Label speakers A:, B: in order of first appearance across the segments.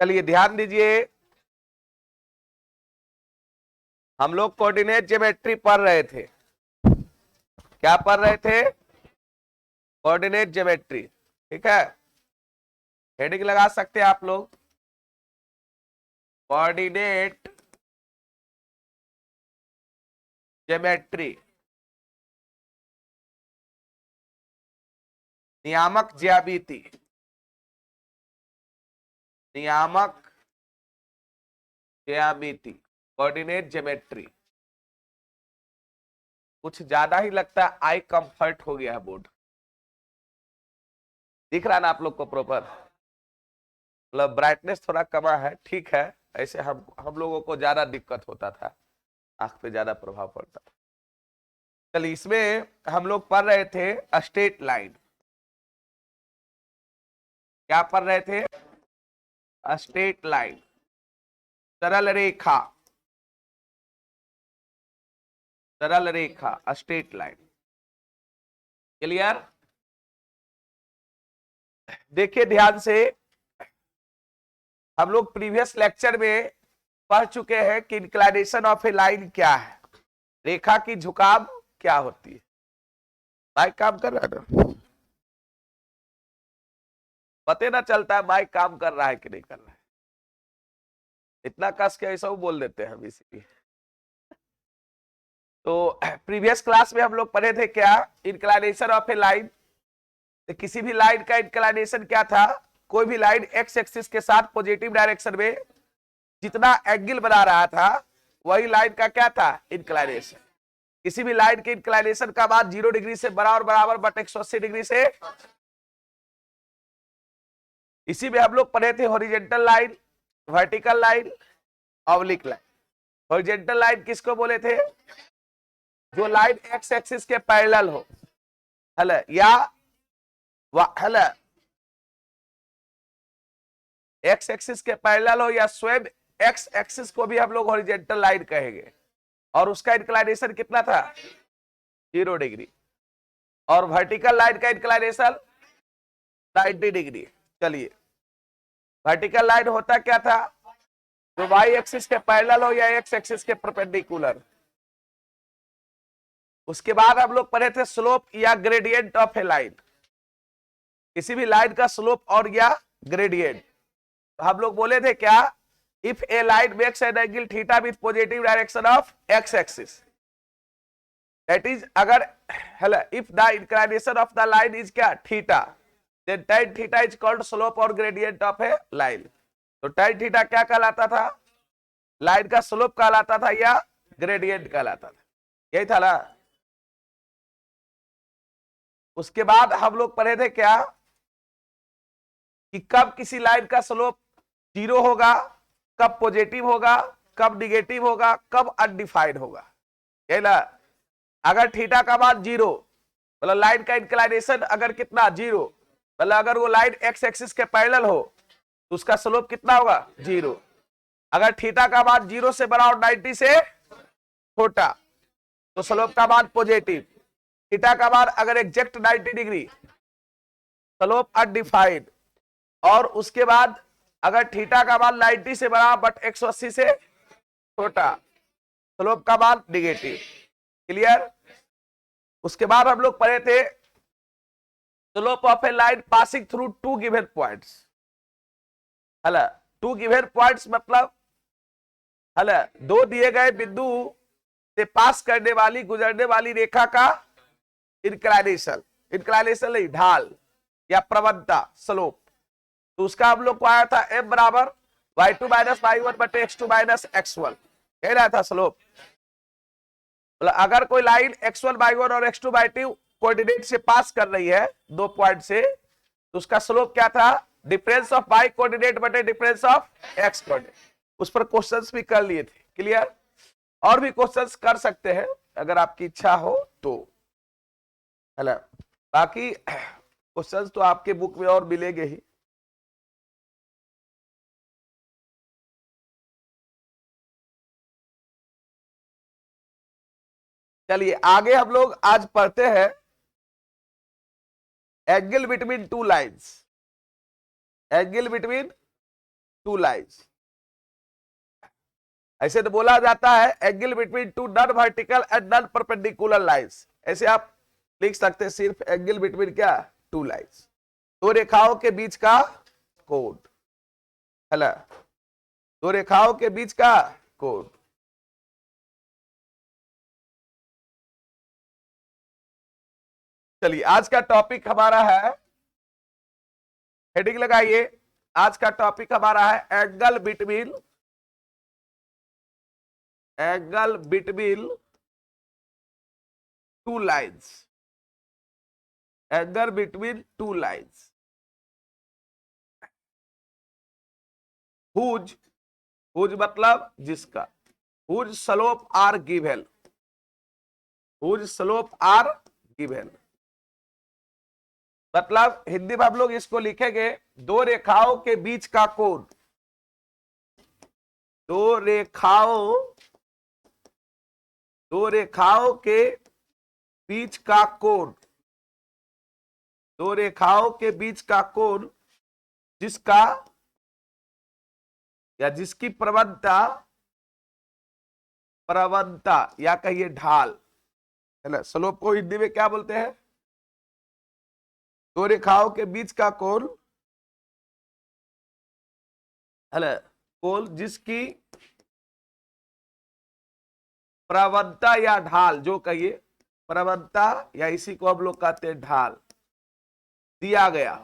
A: चलिए ध्यान दीजिए, हम लोग कोऑर्डिनेट ज्योमेट्री पढ़ रहे थे। क्या पढ़ रहे थे? Coordinate geometry. ठीक है, हेडिंग लगा सकते हैं आप लोग, कोऑर्डिनेट ज्योमेट्री, नियामक ज्यामिति, नियामक ज्यामिति, कोऑर्डिनेट ज्योमेट्री। कुछ ज्यादा ही लगता है आई कंफर्ट हो गया है बोर्ड। दिख रहा है ना आप लोग को प्रॉपर? मतलब ब्राइटनेस थोड़ा कमा है, ठीक है। ऐसे हम लोगों को ज्यादा दिक्कत होता था, आंख पे ज्यादा प्रभाव पड़ता था। चलिए, इसमें हम लोग पढ़ रहे थे स्ट्रेट लाइन। क्या पढ़ रहे थे? स्ट्रेट लाइन, सरल रेखा, सरल रेखा, स्ट्रेट लाइन। क्लियर? देखिए ध्यान से, हम लोग प्रीवियस लेक्चर में पढ़ चुके हैं कि इंक्लिनेशन ऑफ ए लाइन क्या है, रेखा की झुकाव क्या होती है। माइक काम कर रहा है ना? पता ना चलता है माइक काम कर रहा है कि नहीं कर रहा है, इतना कस के ऐसा बोल देते हैं हम इसीलिए। तो प्रीवियस क्लास में हम लोग पढ़े थे क्या, इंक्लिनेशन ऑफ ए लाइन। तो किसी भी लाइन का इंक्लिनेशन क्या था? कोई भी लाइन एक्स एक्सिस के साथ पॉजिटिव डायरेक्शन में जितना एंगल बना रहा था, वही लाइन का क्या था? इंक्लिनेशन। किसी भी लाइन के इंक्लिनेशन का मान 0 डिग्री से बड़ा और बराबर बट 180 डिग्री से। इसी में हम लोग पढ़े थे horizontal line, vertical line, oblique line. Horizontal line किसको बोले थे? जो लाइन एक्स एक्सिस के पैरेलल हो, हेलो, या हेलो, एक्स एक्सिस के पैरेलल हो, या स्वयं एक्स एक्सिस को भी हम लोग हॉरिजॉन्टल लाइन कहेंगे। और उसका इंक्लिनेशन कितना था? 0 डिग्री। और वर्टिकल लाइन का इंक्लिनेशन 90 डिग्री। चलिए, वर्टिकल लाइन होता क्या था? जो वाई एक्सिस के पैरेलल हो या एक्स एक्सिस के परपेंडिकुलर। उसके बाद हम लोग पढ़े थे स्लोप या ग्रेडियंट ऑफ ए लाइन। किसी भी लाइन का स्लोप और या ग्रेडियंट। तो हम लोग बोले थे क्या, if a line makes an angle theta with positive direction of x axis, that is, अगर hello, if the inclination of the line is क्या? Theta, then tan theta is called slope और gradient of a line. तो tan theta क्या कहलाता था? Line का slope कहलाता था या ग्रेडियंट कहलाता था? यही था ना। उसके बाद हम लोग पढ़े थे क्या, कि कब किसी लाइन का स्लोप 0 होगा, कब पॉजिटिव होगा, कब निगेटिव होगा, कब अनडिफाइंड होगा। यही ना। अगर थीटा का मान 0, मतलब लाइन का इंक्लिनेशन अगर कितना? 0, मतलब अगर वो लाइन एक्स एक्सिस के पैरेलल हो तो उसका स्लोप कितना होगा? 0। अगर थीटा का मान 0 से बड़ा और 90 से छोटा तो स्लोप का मान पॉजिटिव। थीटा का मान अगर एग्जैक्ट 90 डिग्री, स्लोप अनडिफाइंड। और उसके बाद अगर थीटा का मान 90 से बड़ा बट 180 से छोटा, स्लोप का मान निगेटिव। क्लियर? उसके बाद हम लोग पढ़े थे slope of a line passing through 2 given points. हला 2 गिवन पॉइंट्स मतलब हला 2 दिए गए बिंदु से पास करने वाली, गुजरने वाली रेखा का इंक्लिनेशन, इंक्लिनेशन नहीं, ढाल या प्रवणता, स्लोप। तो उसका हम लोग को आया था m बराबर y2 माइनस y1 बटे x2 माइनस x1, कह रहा था स्लोप। मतलब अगर कोई लाइन x1 y1 और x2 y2 कोऑर्डिनेट से पास कर रही है 2 पॉइंट से, तो उसका स्लोप क्या था? डिफरेंस ऑफ y कोऑर्डिनेट बटे डिफरेंस ऑफ x कोऑर्डिनेट। उस पर क्वेश्चंस भी कर लिए थे। क्लियर? और भी क्वेश्चंस कर सकते हैं अगर आपकी इच्छा हो तो, है ना। बाकी क्वेश्चंस तो आपके बुक में और मिलेंगे ही। चलिए आगे हम लोग आज पढ़ते हैं angle between 2 lines. Angle between two lines. ऐसे तो बोला जाता है angle between to non vertical and non perpendicular lines. ऐसे आप लिख सकते हैं सिर्फ एंगल बिटवीन क्या, टू लाइन्स, दो रेखाओं के बीच का कोण, है ना, दो रेखाओं के बीच का कोण। चलिए आज का टॉपिक हमारा है, हेडिंग लगाइए, आज का टॉपिक हमारा है angle between two lines, angle between two lines whose मतलब जिसका, whose slope are given, whose slope are given मतलब हिंदी में हम लोग इसको लिखेंगे दो रेखाओं के बीच का कोण, दो रेखाओं के बीच का कोण, दो रेखाओं के बीच का कोण जिसका या जिसकी प्रवणता या कहिए ढाल, है ना, स्लोप को हिंदी में क्या बोलते हैं, दो रेखाओं के बीच का कोण, है ना, कोण जिसकी प्रवणता या ढाल, जो कहिए प्रवणता या इसी को हम लोग कहते हैं ढाल, दिया गया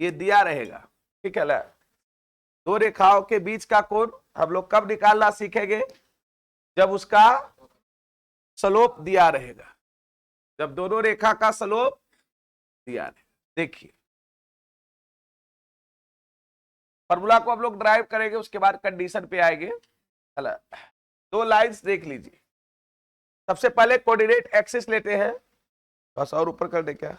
A: ये दिया रहेगा, ठीक है ना। दो रेखाओं के बीच का कोण हम लोग कब निकालना सीखेंगे, जब उसका स्लोप दिया रहेगा, जब दोनों रेखा का स्लोप दिया रहेगा। देखिए फॉर्मूला को हम लोग ड्राइव करेंगे, उसके बाद कंडीशन पे आएंगे। चला दो लाइंस देख लीजिए, सबसे पहले कोऑर्डिनेट एक्सिस लेते हैं, बस और ऊपर कर दे क्या,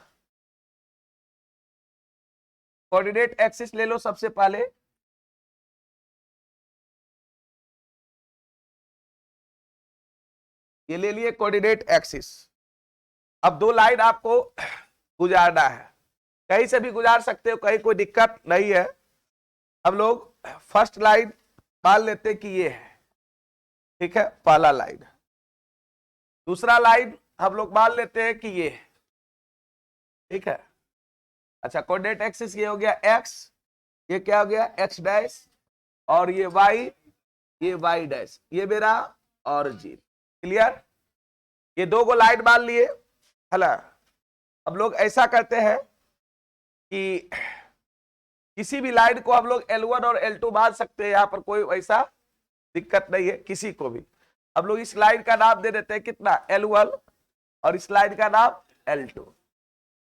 A: कोऑर्डिनेट एक्सिस ले लो सबसे पहले, ये ले लिए कोऑर्डिनेट एक्सिस। अब दो लाइन आपको गुजारना है, कहीं से भी गुजार सकते हो, कहीं कोई दिक्कत नहीं है। हम लोग फर्स्ट लाइन मान लेते कि ये है, ठीक है, पहला लाइन। दूसरा लाइन हम लोग मान लेते हैं कि ये है, ठीक है। अच्छा कोऑर्डिनेट एक्सिस ये हो गया एक्स, ये क्या हो गया एक्स डैश, और ये वाई डैश, ये मेरा ऑरिजिन। क्लियर, ये दो को लाइन मान लिए, है ना। हम लोग ऐसा करते हैं कि किसी भी लाइन को हम लोग L1 और L2 मान सकते हैं, यहां पर कोई ऐसा दिक्कत नहीं है किसी को भी। हम लोग इस लाइन का नाम दे देते हैं कितना, L1, और इस लाइन का नाम L2।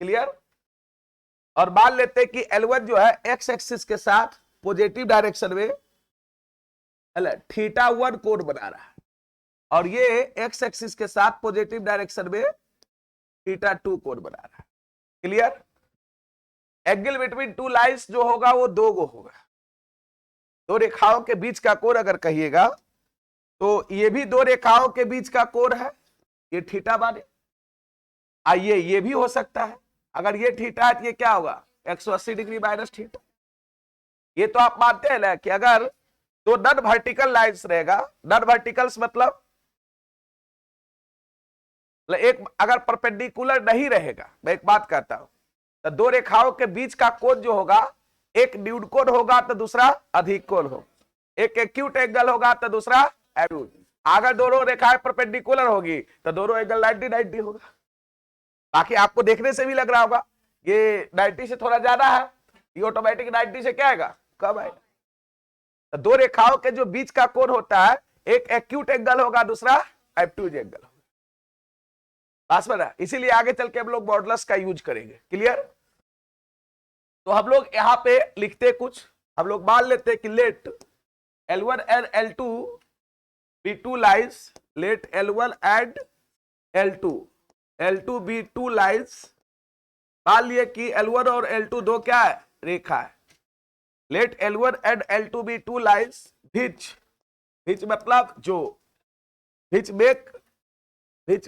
A: क्लियर, और मान लेते हैं कि L1 जो है एक्स एक्सिस के साथ पॉजिटिव डायरेक्शन में θ1 कोण बना रहा है, और ये एक्स एक्सिस के साथ पॉजिटिव डायरेक्शन में θ2 कोण बना रहा है। Clear, angle between two lines जो होगा वो दो गो होगा, दो रेखाओं के बीच का कोण अगर कहिएगा तो ये भी दो रेखाओं के बीच का कोण है, ये थीटा माने। आइए ये भी हो सकता है, अगर ये थीटा है तो ये क्या होगा 180 डिग्री माइनस थीटा। ये तो आप मानते हैं ना कि अगर दो नॉन वर्टिकल लाइंस रहेगा, नॉन वर्टिकल्स मतलब एक अगर परपेंडिकुलर नहीं रहेगा, मैं एक बात कहता हूं, तो दो रेखाओं के बीच का कोण जो होगा, एक न्यूड कोण होगा तो दूसरा अधिक कोण होगा, एक एक्यूट एंगल होगा तो दूसरा एक्यूट। अगर दोनों रेखाएं परपेंडिकुलर होगी तो दोनों एंगल 90-90 होगा। बाकी आपको देखने से भी लग रहा होगा ये 90 से थोड़ा ज्यादा है, ये ऑटोमेटिक 90 से क्या आएगा, कम आएगा। तो दो रेखाओं के जो बीच का कोण होता है, एक एक्यूट एंगल होगा, दूसरा ऑब्टूज एंगल होगा। पास में ना, इसीलिए आगे चल के हम लोग मॉडुलस का यूज करेंगे। क्लियर, तो हम लोग यहां पे लिखते कुछ, हम लोग मान लेते कि let L1 and L2 be two lines, let L1 and L2 be two lines. मान लिए कि L1 और L2 दो क्या है, रेखा है। Let L1 and L2 be two lines which मतलब जो विच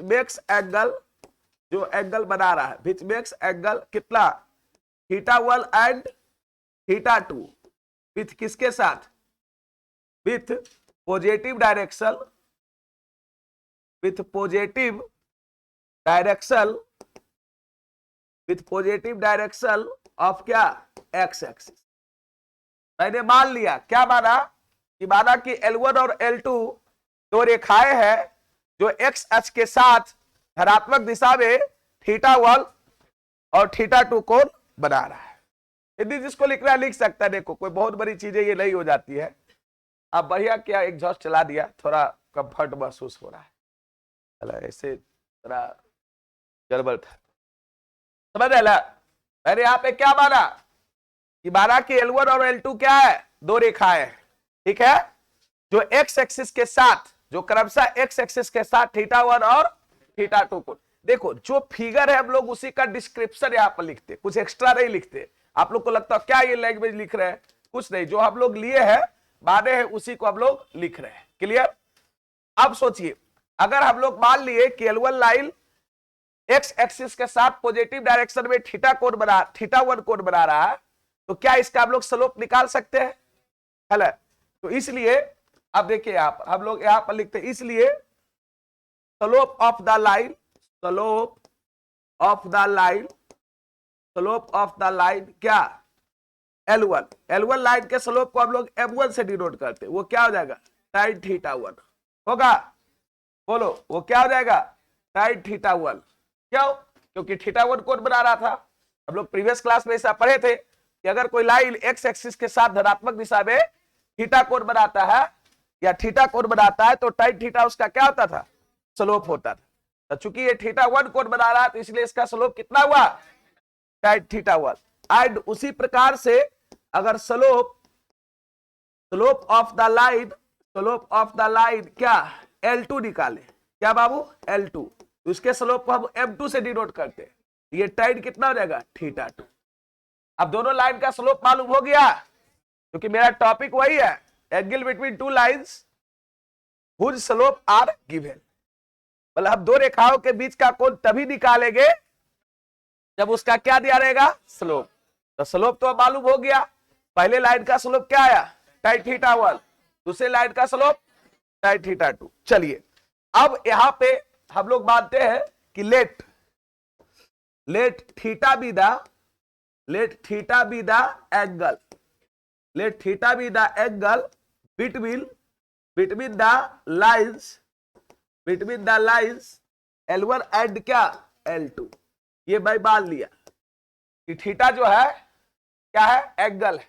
A: मेक्स एंगल, जो एंगल बना रहा है, विच मेक्स एंगल कितना θ1 एंड θ2 विथ किसके साथ, with positive direction, with positive direction, with positive direction of क्या, एक्स एक्सिस। मैंने मान लिया, क्या माना कि माना कि L1 और L2 दो रेखाएं हैं जो एक्स अक्ष के साथ धनात्मक दिशा में θ1 और θ2 कोण बना रहा है। यदि जिसको लिखना लिख सकता है, देखो कोई बहुत बड़ी चीजें ये नहीं हो जाती है। अब बढ़िया क्या एग्जॉस्ट चला दिया, थोड़ा कंफर्ट महसूस हो रहा है, ऐसे थोड़ा गड़बड़ था, समझ रहे ना। मैंने यहाँ पे क्या माना कि माना कि L1 और L2 क्या है, दो रेखाएं हैं, ठीक है, जो एक्स एक्सिस के साथ, जो क्रमशः एक्स एक्सिस के साथ θ1 और θ2 को, देखो जो फिगर है हम लोग उसी का डिस्क्रिप्शन यहाँ पर लिखते, कुछ एक्स्ट्रा नहीं लिखते। आप लोग को लगता है क्या ये लैंग्वेज लिख रहे हैं, कुछ नहीं, जो हम लोग लिए हैं माने हैं उसी को हम लोग लिख रहे हैं। क्लियर। अब सोचिए, अगर हम लोग मान लिए कि L1 लाइन एक्स एक्सिस के साथ पॉजिटिव डायरेक्शन में θ1 कोण बना रहा है, तो क्या इसका हम लोग स्लोप निकाल सकते हैं, है ना। तो इसलिए अब देखिए यहां पर हम लोग यहां पर लिखते हैं, इसलिए slope of the line, slope of the line, slope of the line क्या, L1 लाइन के स्लोप को हम लोग M1 से डिनोट करते हैं, वो क्या हो जाएगा, sin θ1 होगा। बोलो वो क्या हो जाएगा, sin θ1। क्यों, क्योंकि θ1 कोण बना रहा था। हम लोग प्रीवियस क्लास में ऐसा पढ़े थे कि अगर कोई लाइन एक्स एक्सिस के साथ धनात्मक दिशा में थीटा कोण बनाता है या थीटा कोण बनाता है तो tan थीटा उसका क्या होता था, स्लोप होता था। तो चूंकि ये θ1 कोण बना रहा है तो इसलिए इसका स्लोप कितना हुआ, tan θ1। एंड उसी प्रकार से अगर slope of the line, slope of the line क्या, L2 निकाले, क्या बाबू, L2, उसके स्लोप को हम M2 से डिनोट करते हैं, ये tan कितना हो जाएगा, θ2। अब दोनों लाइन का स्लोप मालूम हो गया, क्योंकि मेरा टॉपिक वही है, angle between two lines whose slope are given. मतलब हम दो रेखाओं के बीच का कोण तभी निकालेंगे जब उसका क्या दिया रहेगा, स्लोप। तो स्लोप तो मालूम हो गया, पहले लाइन का स्लोप क्या आया, tan θ1, दूसरे लाइन का स्लोप tan θ2। चलिए अब यहां पे हम लोग मानते हैं कि let theta be the angle, let theta be the angle between the lines L1 and क्या, L2। ये मैं मान लिया कि थीटा जो है क्या है, एंगल है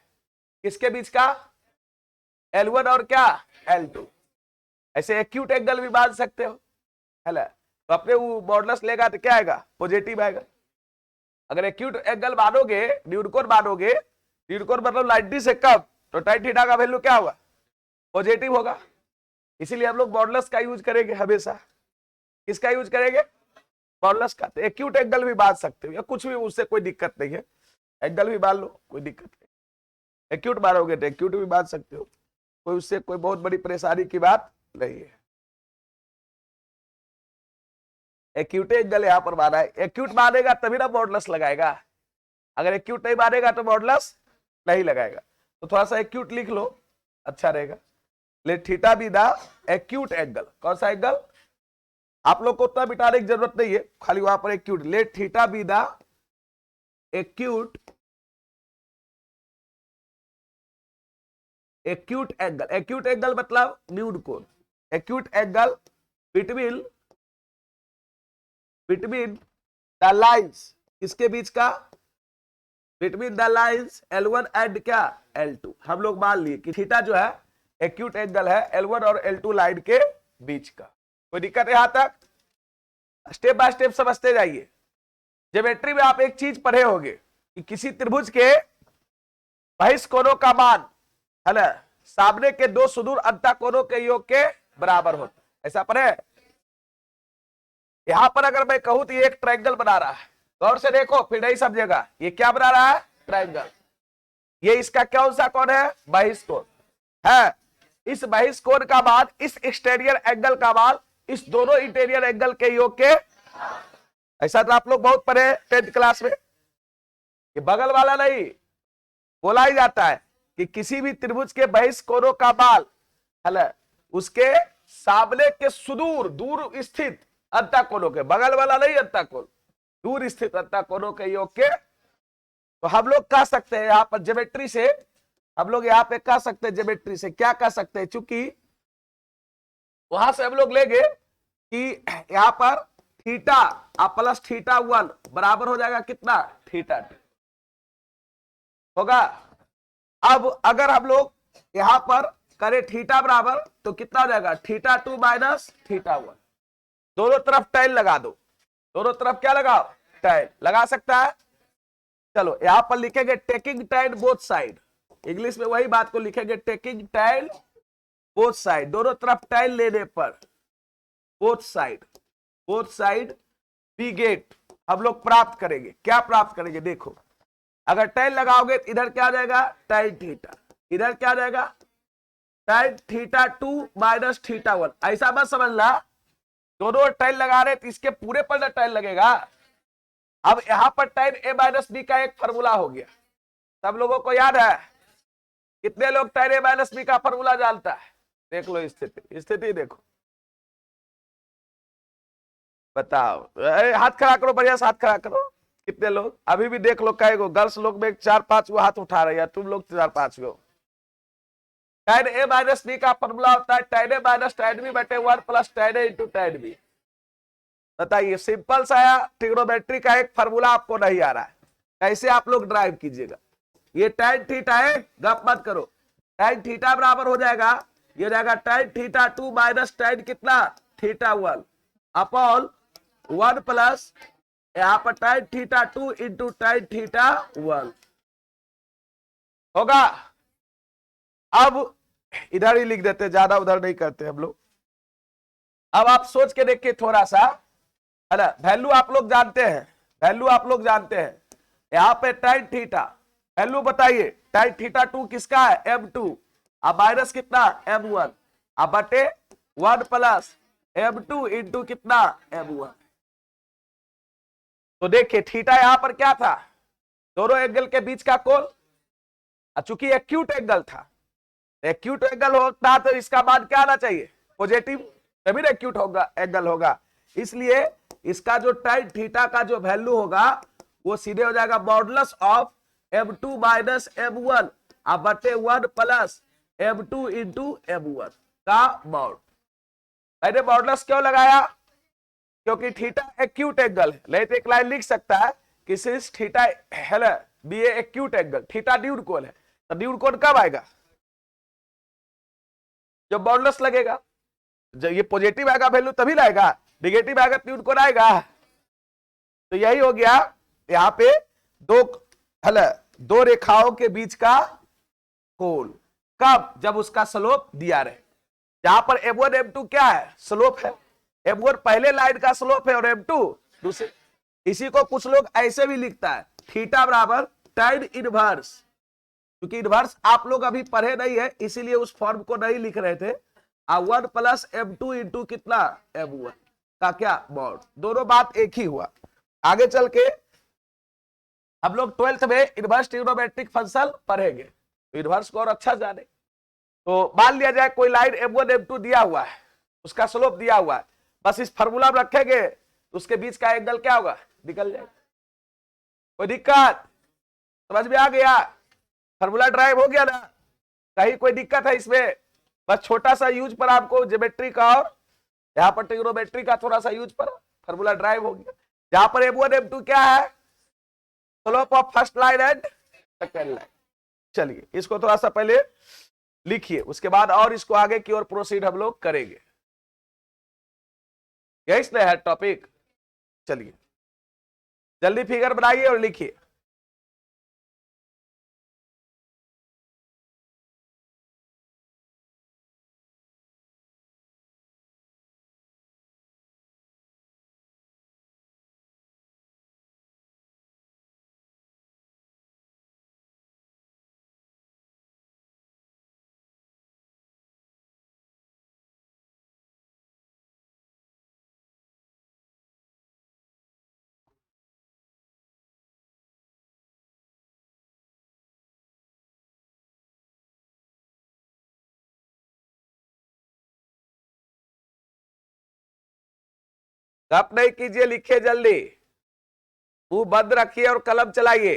A: किसके बीच का, L1 और क्या, L2। ऐसे एक्यूट एंगल भी मान सकते हो, है ना। तो अपने वो मॉडुलस लेगा तो क्या आएगा, पॉजिटिव आएगा। अगर एक्यूट एंगल मानोगे, न्यूड कोण मानोगे, न्यूड कोण मतलब 90 से कम, तो tan थीटा का वैल्यू क्या होगा, पॉजिटिव होगा। इसीलिए हम लोग मॉडुलस का यूज करेंगे हमेशा। किसका यूज करेंगे, मॉडुलस का। तो एक्यूट एंगल भी मान सकते हो या कुछ भी, उससे कोई दिक्कत नहीं है, एंगल भी मान लो, कोई दिक्कत नहीं। एक्यूट मारोगे तो एक्यूट भी मान सकते हो, कोई उससे कोई बहुत बड़ी परेशानी की बात नहीं है। एक्यूट एंगल यहां पर माना है, एक्यूट मानेगा तभी ना मॉडुलस लगाएगा, अगर एक्यूट नहीं मानेगा तो मॉडुलस नहीं लगाएगा। तो थोड़ा सा एक्यूट लिख लो, अच्छा रहेगा। Let theta be the acute angle, कौन सा एंगल, आप लोग को उतना बिटाने की जरूरत नहीं है, खाली वहां पर acute, let theta be the acute angle. Acute angle मतलब न्यूड कोण, acute angle between the lines, किसके बीच का, between the lines L1 and क्या, L2। हम लोग मान लिए कि थीटा जो है एक्यूट एंगल है L1 और L2 लाइन के बीच का। कोई दिक्कत है यहां तक, स्टेप बाय स्टेप समझते जाइए। ज्योमेट्री में आप एक चीज पढ़े होंगे कि किसी त्रिभुज के बहिष्कोणों का मान, है ना, सामने के दो सुदूर अंतःकोणों के योग के बराबर होता है, ऐसा पढ़े। यहां पर अगर मैं कहूं तो ये एक ट्रायंगल बना रहा है, गौर से देखो फिर नहीं समझेगा, ये क्या बना रहा है, ट्रायंगल। ये इसका कौन सा कोण है, बहिष्कोण है। इस बहिष्कोण का मान, इस एक्सटीरियर एंगल का मान इस दोनों इंटीरियर एंगल के योग के, ऐसा तो आप लोग बहुत पढ़े 10th क्लास में। ये बगल वाला नहीं, बोला ही जाता है कि किसी भी त्रिभुज के बहिष्ठ कोणों का बाल है उसके सामने के सुदूर दूर स्थित अंतःकोणों के, बगल वाला नहीं अंतःकोण, दूर स्थित अंतःकोणों के योग के। तो हम लोग कह सकते हैं यहां पर ज्योमेट्री से, हम लोग यहां पे कह सकते हैं ज्योमेट्री से क्या कह सकते हैं, चूंकि वहां से हम लोग लेंगे कि यहां पर थीटा आप प्लस थीटा 1 बराबर हो जाएगा कितना, थीटा 2 होगा। अब अगर हम लोग यहां पर करें थीटा बराबर तो कितना हो जाएगा, थीटा 2 माइनस थीटा 1। दोनों तरफ टैन लगा दो, दोनों तरफ क्या लगाओ, टैन लगा सकता है। चलो यहां पर लिखेंगे taking tan both side, English में वही बात को लिखेंगे टेकिंग टैन बोथ साइड, दोनों तरफ टैन लेने पर बोथ साइड वी गेट, हम लोग प्राप्त करेंगे, क्या प्राप्त करेंगे देखो, अगर टैन लगाओगे तो इधर क्या आ जाएगा, टैन थीटा, इधर क्या आ जाएगा, टैन थीटा 2 माइनस थीटा 1। ऐसा मत समझना दोनों टैन लगा रहे तो इसके पूरे पर ना टैन लगेगा। अब यहां पर टैन ए माइनस बी का एक फॉर्मूला हो गया, सब लोगों को याद है, कितने लोग टैन ए माइनस बी का फॉर्मूला जानता है, देख लो स्थिति देखो, बताओ, हाथ खड़ा करो, बढ़िया से हाथ खड़ा करो, कितने लोग अभी भी देख लो, कई गो गर्ल्स लोग में 4-5 गो हाथ उठा रहे हैं, तुम लोग 4-5 गो। tan a माइनस बी का फॉर्मूला होता है tan a minus tan b बटे 1 plus tan a into tan b। बताइए सिंपल सा ट्रिग्नोमेट्री का एक फॉर्मूला आपको नहीं आ रहा है, कैसे आप लोग ड्राइव कीजिएगा। ये tan थीटा है, गप मत करो, tan थीटा बराबर हो जाएगा, ये जाएगा tan थीटा 2 माइनस tan कितना थीटा 1 अपॉन 1 प्लस यहां पर tan theta 2 into tan theta 1 होगा। अब इधर ही लिख देते, ज्यादा उधर नहीं करते हम लोग। अब आप सोच के देखिए थोड़ा सा, है ना, वैल्यू आप लोग जानते हैं, वैल्यू आप लोग जानते हैं, यहां पे tan थीटा वैल्यू बताइए, tan थीटा 2 किसका है, m2, अब माइनस कितना m1, अब बटे 1 प्लस m2 इंटू कितना m1। तो देखिए थीटा यहां पर क्या था, दोनों एंगल के बीच का कोण, चूंकि एक्यूट एंगल था, एक्यूट एंगल होता तो इसका मान क्या आना चाहिए, पॉजिटिव, तभी ना एक्यूट होगा एंगल होगा, इसलिए इसका जो tan थीटा का जो वैल्यू होगा वो सीधे हो जाएगा modulus of m2 minus m1 अब बटे 1 प्लस m2 इंटू m1 का मॉड। मैंने मॉडुलस क्यों लगाया, क्योंकि थीटा एक्यूट एंगल है, नहीं तो एक लाइन लिख सकता है कि सिंस थीटा है ना बी एक्यूट एंगल, थीटा ड्यूड कोण है, तो ड्यूड कोण कब आएगा, जब मॉडुलस लगेगा, जब ये पॉजिटिव आएगा वैल्यू तभी लाएगा, निगेटिव आएगा ड्यूड कोण आएगा। तो यही हो गया यहां पे दो हल दो रेखाओं के बीच का कोण, कब, जब उसका स्लोप दिया रहे, जहां पर m1 m2 क्या है, स्लोप है, m1 पहले लाइन का स्लोप है और m2 दूसरे। इसी को कुछ लोग ऐसे भी लिखता है थीटा बराबर tan इनवर्स, क्योंकि इनवर्स आप लोग अभी पढ़े नहीं है इसीलिए उस फॉर्म को नहीं लिख रहे थे, 1 प्लस m2 इंटू कितना m1 का क्या मॉड, दोनों बात एक ही हुआ। आगे चल के हम लोग 12th में इनवर्स ट्रिग्नोमेट्रिक फंक्शन पढ़ेंगे, इनवर्स को और अच्छा जाने। तो मान लिया जाए कोई लाइन m1 m2 दिया हुआ है, उसका स्लोप दिया हुआ है, बस इस फार्मूला में रखेंगे तो उसके बीच का एंगल क्या होगा, निकल जाएगा। कोई दिक्कत समझ में आ गया, फार्मूला ड्राइव हो गया ना, कहीं कोई दिक्कत है इसमें, बस छोटा सा यूज पर आपको ज्योमेट्री का और यहां पर ट्रिग्नोमेट्री का थोड़ा सा यूज पर फार्मूला ड्राइव हो गया। जहां पर m1 m2 क्या है, slope of first line and second line. चलिए इसको थोड़ा सा पहले लिखिए, उसके बाद और इसको आगे की ओर प्रोसीड हम लोग करेंगे, यही है टॉपिक। चलिए जल्दी फिगर बनाइए और लिखिए। गप नहीं कीजिए, लिखिए जल्दी, मुंह बंद रखिए और कलम चलाइए।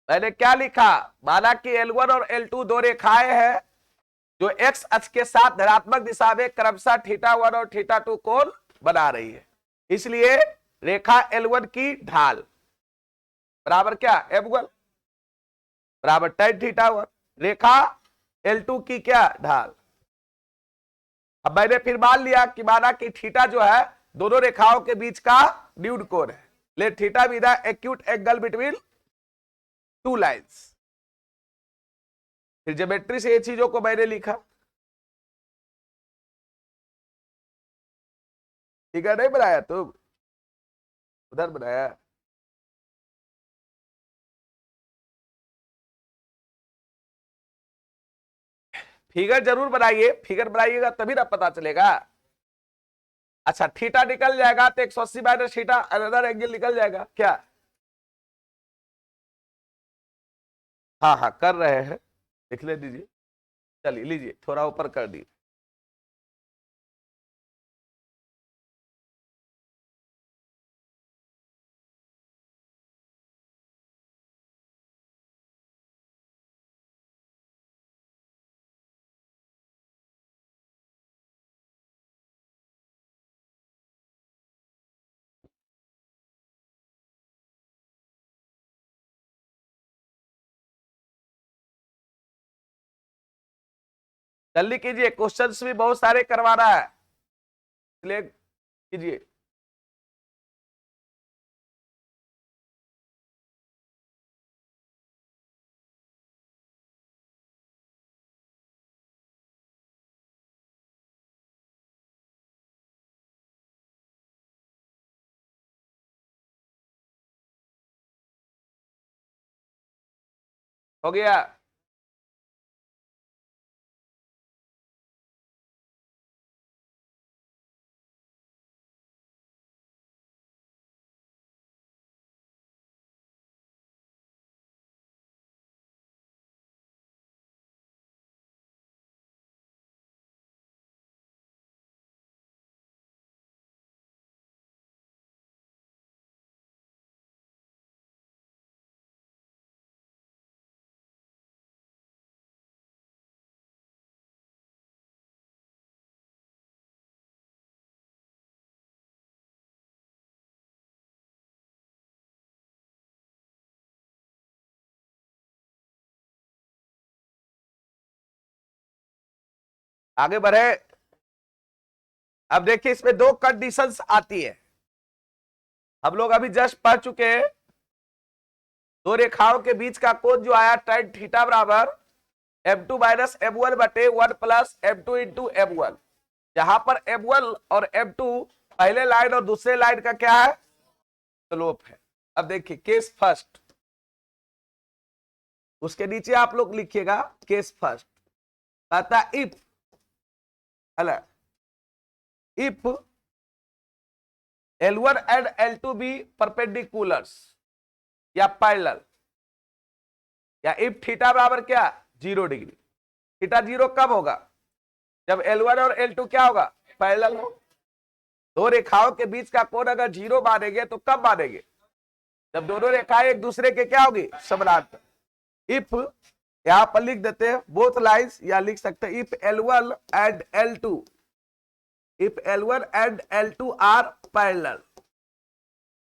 A: मैंने क्या लिखा, माना कि L1 और L2 दो रेखाएं हैं जो x अक्ष के साथ धनात्मक दिशा में क्रमशः θ1 और θ2 कोण बना रही है। इसलिए रेखा L1 की ढाल बराबर क्या, M1 बराबर tan θ1। रेखा L2 की क्या, ढाल। अब मैंने फिर मान लिया कि माना कि थीटा जो है दोनों रेखाओं के बीच का न्यूड कोण है। Let theta be the acute angle between two lines. फिर ज्योमेट्री से ये चीजों को मैंने लिखा, ठीक है, नहीं बनाया तुम, उधर बनाया। फिगर जरूर बनाइए, फिगर बनाइएगा तभी ना पता चलेगा। अच्छा, थीटा निकल जाएगा तो 180 माइनस थीटा अनदर एंगल निकल जाएगा क्या। हाँ हाँ कर रहे हैं, लिख ले दीजिए, चलिए लीजिए थोड़ा ऊपर कर दीजिए। जल्दी कीजिए, क्वेश्चंस भी बहुत सारे करवाना है, इसलिए कीजिए। हो गया। आगे बढ़े। अब देखिए इसमें दो कंडीशंस आती है, हम लोग अभी जस्ट पढ़ चुके हैं। दो रेखाओं के बीच का कोण जो आया tan थीटा बराबर M2 माइनस M1 बटे 1 प्लस M2 इंटू M1। जहां पर M1 और M2 पहले लाइन और दूसरे लाइन का क्या है, स्लोप है। अब देखिए केस फर्स्ट, उसके नीचे आप लोग लिखिएगा केस फर्स्ट, कहता इफ, अला if L1 and L2 be perpendiculars या पैरेलल, या इफ थीटा बराबर क्या, 0 डिग्री। थीटा 0 कब होगा, जब L1 और L2 क्या होगा, पैरेलल हो। दो रेखाओं के बीच का कोण अगर 0 मानेंगे तो कब मानेंगे, जब दोनों रेखाएं एक दूसरे के क्या होगी, समानांतर। इफ यहां पर लिख देते हैं बोथ लाइंस, या लिख सकते हैं if L1 and L2, if L1 and L2 are parallel.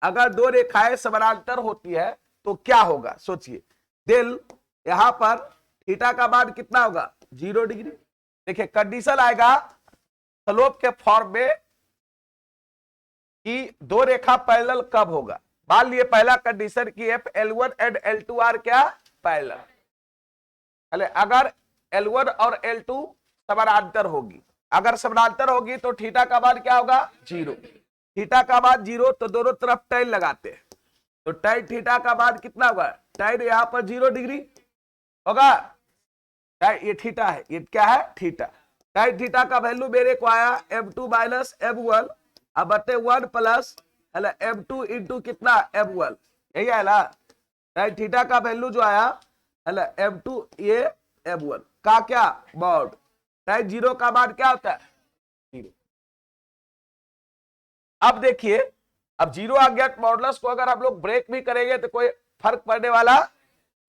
A: अगर दो रेखाएं समानांतर होती है तो क्या होगा, सोचिए। दिल यहां पर थीटा का मान कितना होगा, 0 डिग्री। देखिए कंडीशन आएगा स्लोप के फॉर्म में कि दो रेखा पैरेलल कब होगा। मान लिए पहला कंडीशन कि if L1 and L2 are क्या, पैरेलल। अगर L1 और L2 समानांतर होगी, अगर समानांतर होगी तो थीटा का मान क्या होगा, 0। थीटा का मान 0 तो दोनों तरफ tan लगाते हैं, तो tan थीटा का मान कितना होगा, tan यहां पर 0 डिग्री होगा। ये थीटा है, ये क्या है, थीटा। tan थीटा का वैल्यू मेरे को आया M2 माइनस M1 अब बटे 1 प्लस M2 इंटू कितना, M1, यही है ना। tan थीटा का वैल्यू जो आया है ना, M2 ये M1 का क्या मॉड, टाइम जीरो का मान क्या होता है, जीरो। अब देखिए, अब जीरो अज्ञात मॉडुलस को अगर हम लोग ब्रेक भी करेंगे तो कोई फर्क पड़ने वाला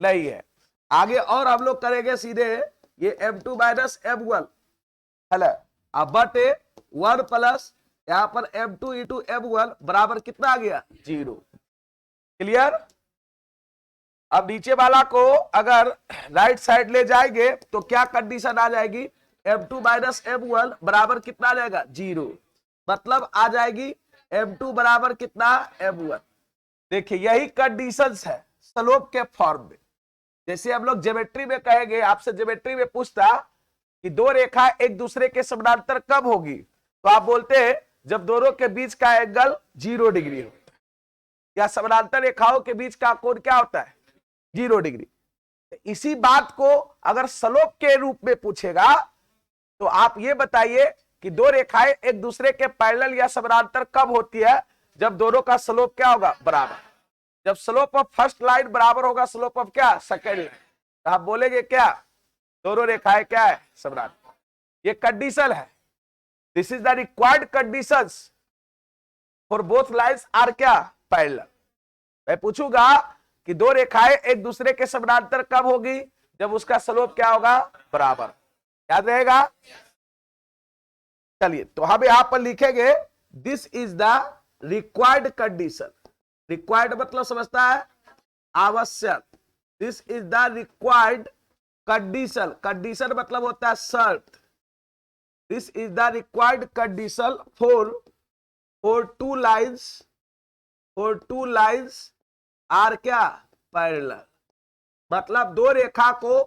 A: नहीं है। आगे और हम लोग करेंगे सीधे ये M2 माइनस M1 है ना, अब बट 1 प्लस यहां पर M2 इंटू M1 बराबर कितना आ गया, जीरो। क्लियर। अब नीचे वाला को अगर राइट साइड ले जाएंगे तो क्या कंडीशन आ जाएगी, M2 माइनस M1 बराबर कितना आ जाएगा, जीरो। मतलब आ जाएगी M2 बराबर कितना, M1। देखिए यही कंडीशंस है स्लोप के फॉर्म में। जैसे हम लोग ज्योमेट्री में कहेंगे, आपसे ज्योमेट्री में पूछता कि दो रेखा एक दूसरे के समानांतर कब होगी, तो आप बोलते हैं जब दोनों के बीच का एंगल 0 डिग्री होता है, या समानांतर रेखाओं के बीच का कोण क्या होता है, 0 डिग्री। इसी बात को अगर स्लोप के रूप में पूछेगा तो आप ये बताइए कि दो रेखाएं एक दूसरे के पैरेलल या समानांतर कब होती है, जब दोनों का स्लोप क्या होगा, बराबर। जब स्लोप ऑफ फर्स्ट लाइन बराबर होगा स्लोप ऑफ क्या, सेकंड लाइन, तो आप बोलेंगे क्या, दोनों रेखाएं क्या है, समानांतर। ये कंडीशन है, this is the required conditions for both lines are क्या, पैरेलल। मैं पूछूंगा कि दो रेखाएं एक दूसरे के समानांतर कब होगी, जब उसका स्लोप क्या होगा, बराबर। याद रहेगा। चलिए तो हम यहां पर लिखेंगे this is the required condition. Required मतलब समझता है, आवश्यक। This is the required condition, condition मतलब होता है शर्त। This is the required condition for two lines are क्या, पैरेलल। मतलब दो रेखा को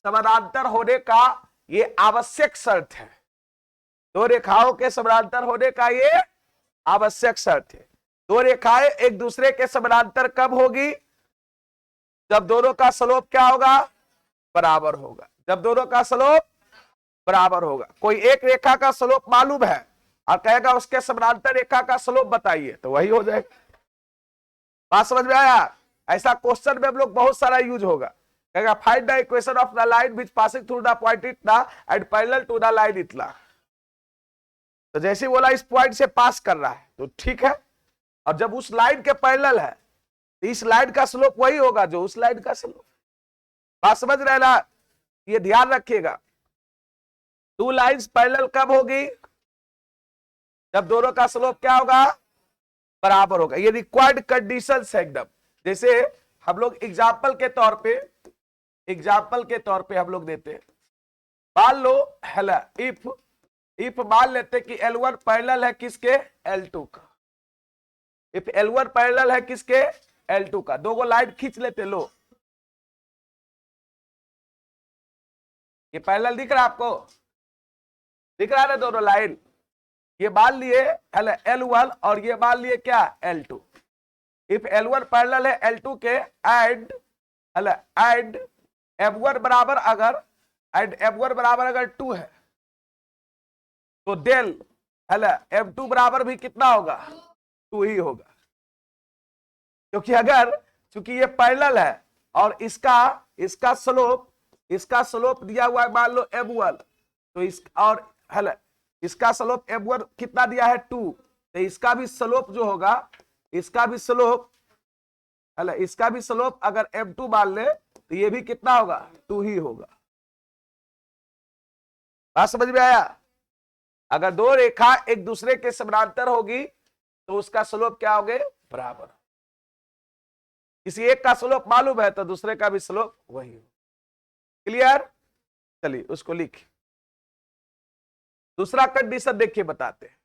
A: समानांतर होने का ये आवश्यक शर्त है, दो रेखाओं के समानांतर होने का ये आवश्यक शर्त है। दो रेखाएं एक दूसरे के समानांतर कब होगी, जब दोनों का स्लोप क्या होगा, बराबर होगा। जब दोनों का स्लोप बराबर होगा। कोई एक रेखा का स्लोप मालूम है और कहेगा उसके समानांतर रेखा का स्लोप बताइए, तो वही हो जाएगा। बात समझ में आया। ऐसा क्वेश्चन में हम लोग बहुत सारा यूज होगा, कहेगा find the equation of the line which passing through the point इतना and parallel to the line इतना। तो जैसे बोला इस पॉइंट से पास कर रहा है तो ठीक है, और जब उस लाइन के पैरेलल है तो इस लाइन का स्लोप वही होगा जो उस लाइन का स्लोप। बात समझ रहे ना, ये ध्यान रखिएगा। टू लाइंस पैरेलल कब होगी, जब दोनों का स्लोप क्या होगा, बराबर होगा। ये रिक्वायर्ड कंडीशंस है एकदम। जैसे हम लोग एग्जाम्पल के तौर पे हम लोग देते हैं, मान लो हेला इफ मान लेते कि L1 पैरेलल है किसके, L2 का। इफ L1 पैरेलल है किसके, L2 का। दो गो लाइन खींच लेते, लो ये पैरेलल दिख रहा है आपको, दिख रहा है ना दोनों लाइन। ये मान लिए L1 और ये मान लिए क्या, L2। इफ L1 पैरेलल है L2 के एंड M1 बराबर अगर 2 है तो डेल M2 बराबर भी कितना होगा, 2 ही होगा। क्योंकि अगर चूंकि ये पैरेलल है और इसका स्लोप दिया हुआ है मान लो M1, तो इसका स्लोप M1 कितना दिया है, 2। तो इसका भी स्लोप जो होगा, इसका भी स्लोप अगर M2 मान ले तो ये भी कितना होगा, 2 ही होगा। बात समझ में आया। अगर दो रेखा एक दूसरे के समानांतर होगी तो उसका स्लोप क्या होगे, बराबर। किसी एक का स्लोप मालूम है तो दूसरे का भी स्लोप वही हो। क्लियर। चलिए उसको लिख। दूसरा कंडीशन देखिए बताते हैं।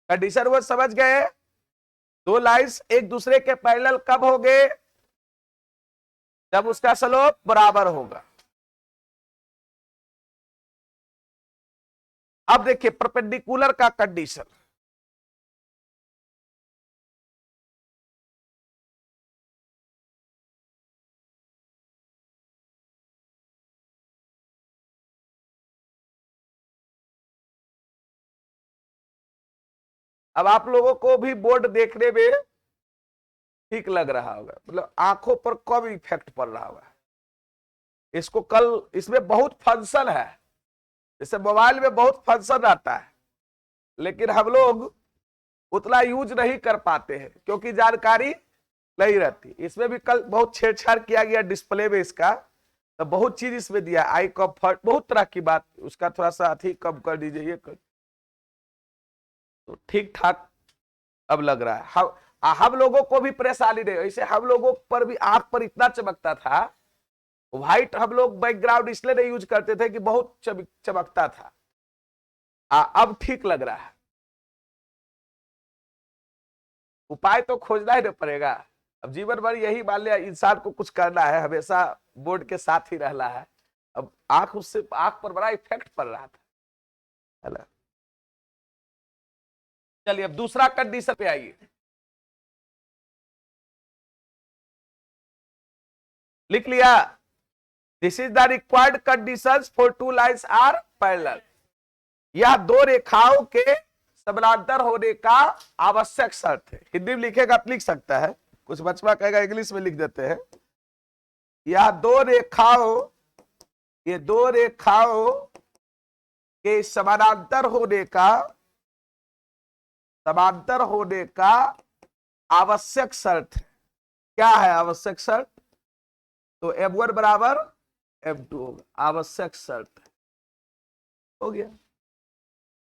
A: कंडीशन वो समझ गए, दो लाइंस एक दूसरे के पैरेलल कब होंगे, जब उसका स्लोप बराबर होगा। अब देखिए परपेंडिकुलर का कंडीशन। अब आप लोगों को भी बोर्ड देखने में ठीक लग रहा होगा, मतलब आंखों पर कम इफेक्ट पड़ रहा होगा। इसको कल, इसमें बहुत फंक्शन है, जैसे मोबाइल में बहुत फंक्शन आता है, लेकिन हम लोग उतना यूज नहीं कर पाते हैं क्योंकि जानकारी नहीं रहती। इसमें भी कल बहुत छेड़छाड़ किया गया डिस्प्ले में इसका, तो बहुत चीज इसमें दिया, आई कंफर्ट, बहुत तरह की बात, उसका थोड़ा सा अति कम कर दीजिए, ये कर, तो ठीक ठाक अब लग रहा है। हम लोगों को भी परेशानी नहीं, ऐसे हम लोगों पर भी आंख पर इतना चमकता था, व्हाइट हम लोग बैकग्राउंड इसलिए नहीं यूज करते थे कि बहुत चमकता था। अब ठीक लग रहा है। उपाय तो खोजना ही नहीं पड़ेगा, अब जीवन भर यही मान लिया इंसान को कुछ करना है, हमेशा बोर्ड के साथ ही रहना है। अब आंख पर बड़ा इफेक्ट पड़ रहा था, है ना। चलिए अब दूसरा कंडीशन पे आइए। लिख लिया, this is the required conditions for two lines are parallel. यह दो रेखाओं के समानांतर होने का आवश्यक शर्त है। हिंदी में लिखेगा आप लिख सकता है, कुछ बचपा कहेगा इंग्लिश में लिख देते हैं। यह दो रेखाओं के समानांतर होने का आवश्यक शर्त है। क्या है आवश्यक शर्त? तो M1 बराबर M2 होगा, आवश्यक शर्त है। हो गया।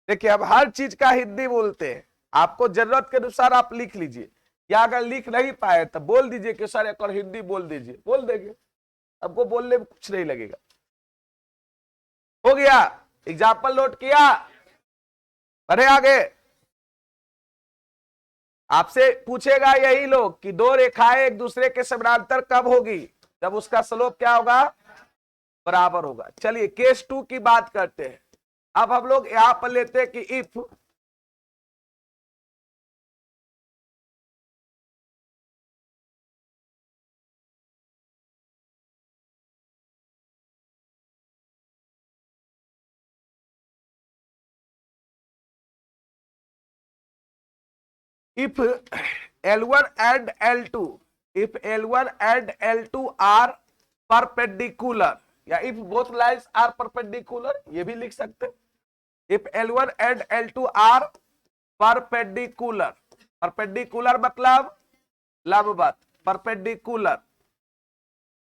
A: देखिए अब हर चीज का हिंदी बोलते हैं, आपको जरूरत के अनुसार आप लिख लीजिए, या अगर लिख नहीं पाए तो बोल दीजिए कि सर एक और हिंदी बोल दीजिए, बोल देंगे, आपको बोलने में कुछ नहीं लगेगा। हो गया, एग्जाम्पल नोट किया, बढ़े आगे। आपसे पूछेगा यही लोग कि दो रेखाएं एक दूसरे के समानांतर कब होगी? जब उसका स्लोप क्या होगा? बराबर होगा। चलिए केस 2 की बात करते हैं। अब हम लोग यहां पर लेते हैं कि if L1 and L2 are perpendicular, या if both lines are perpendicular, ये भी लिख सकते हैं। If L1 and L2 are perpendicular, मतलब लंबवत, परपेंडिकुलर।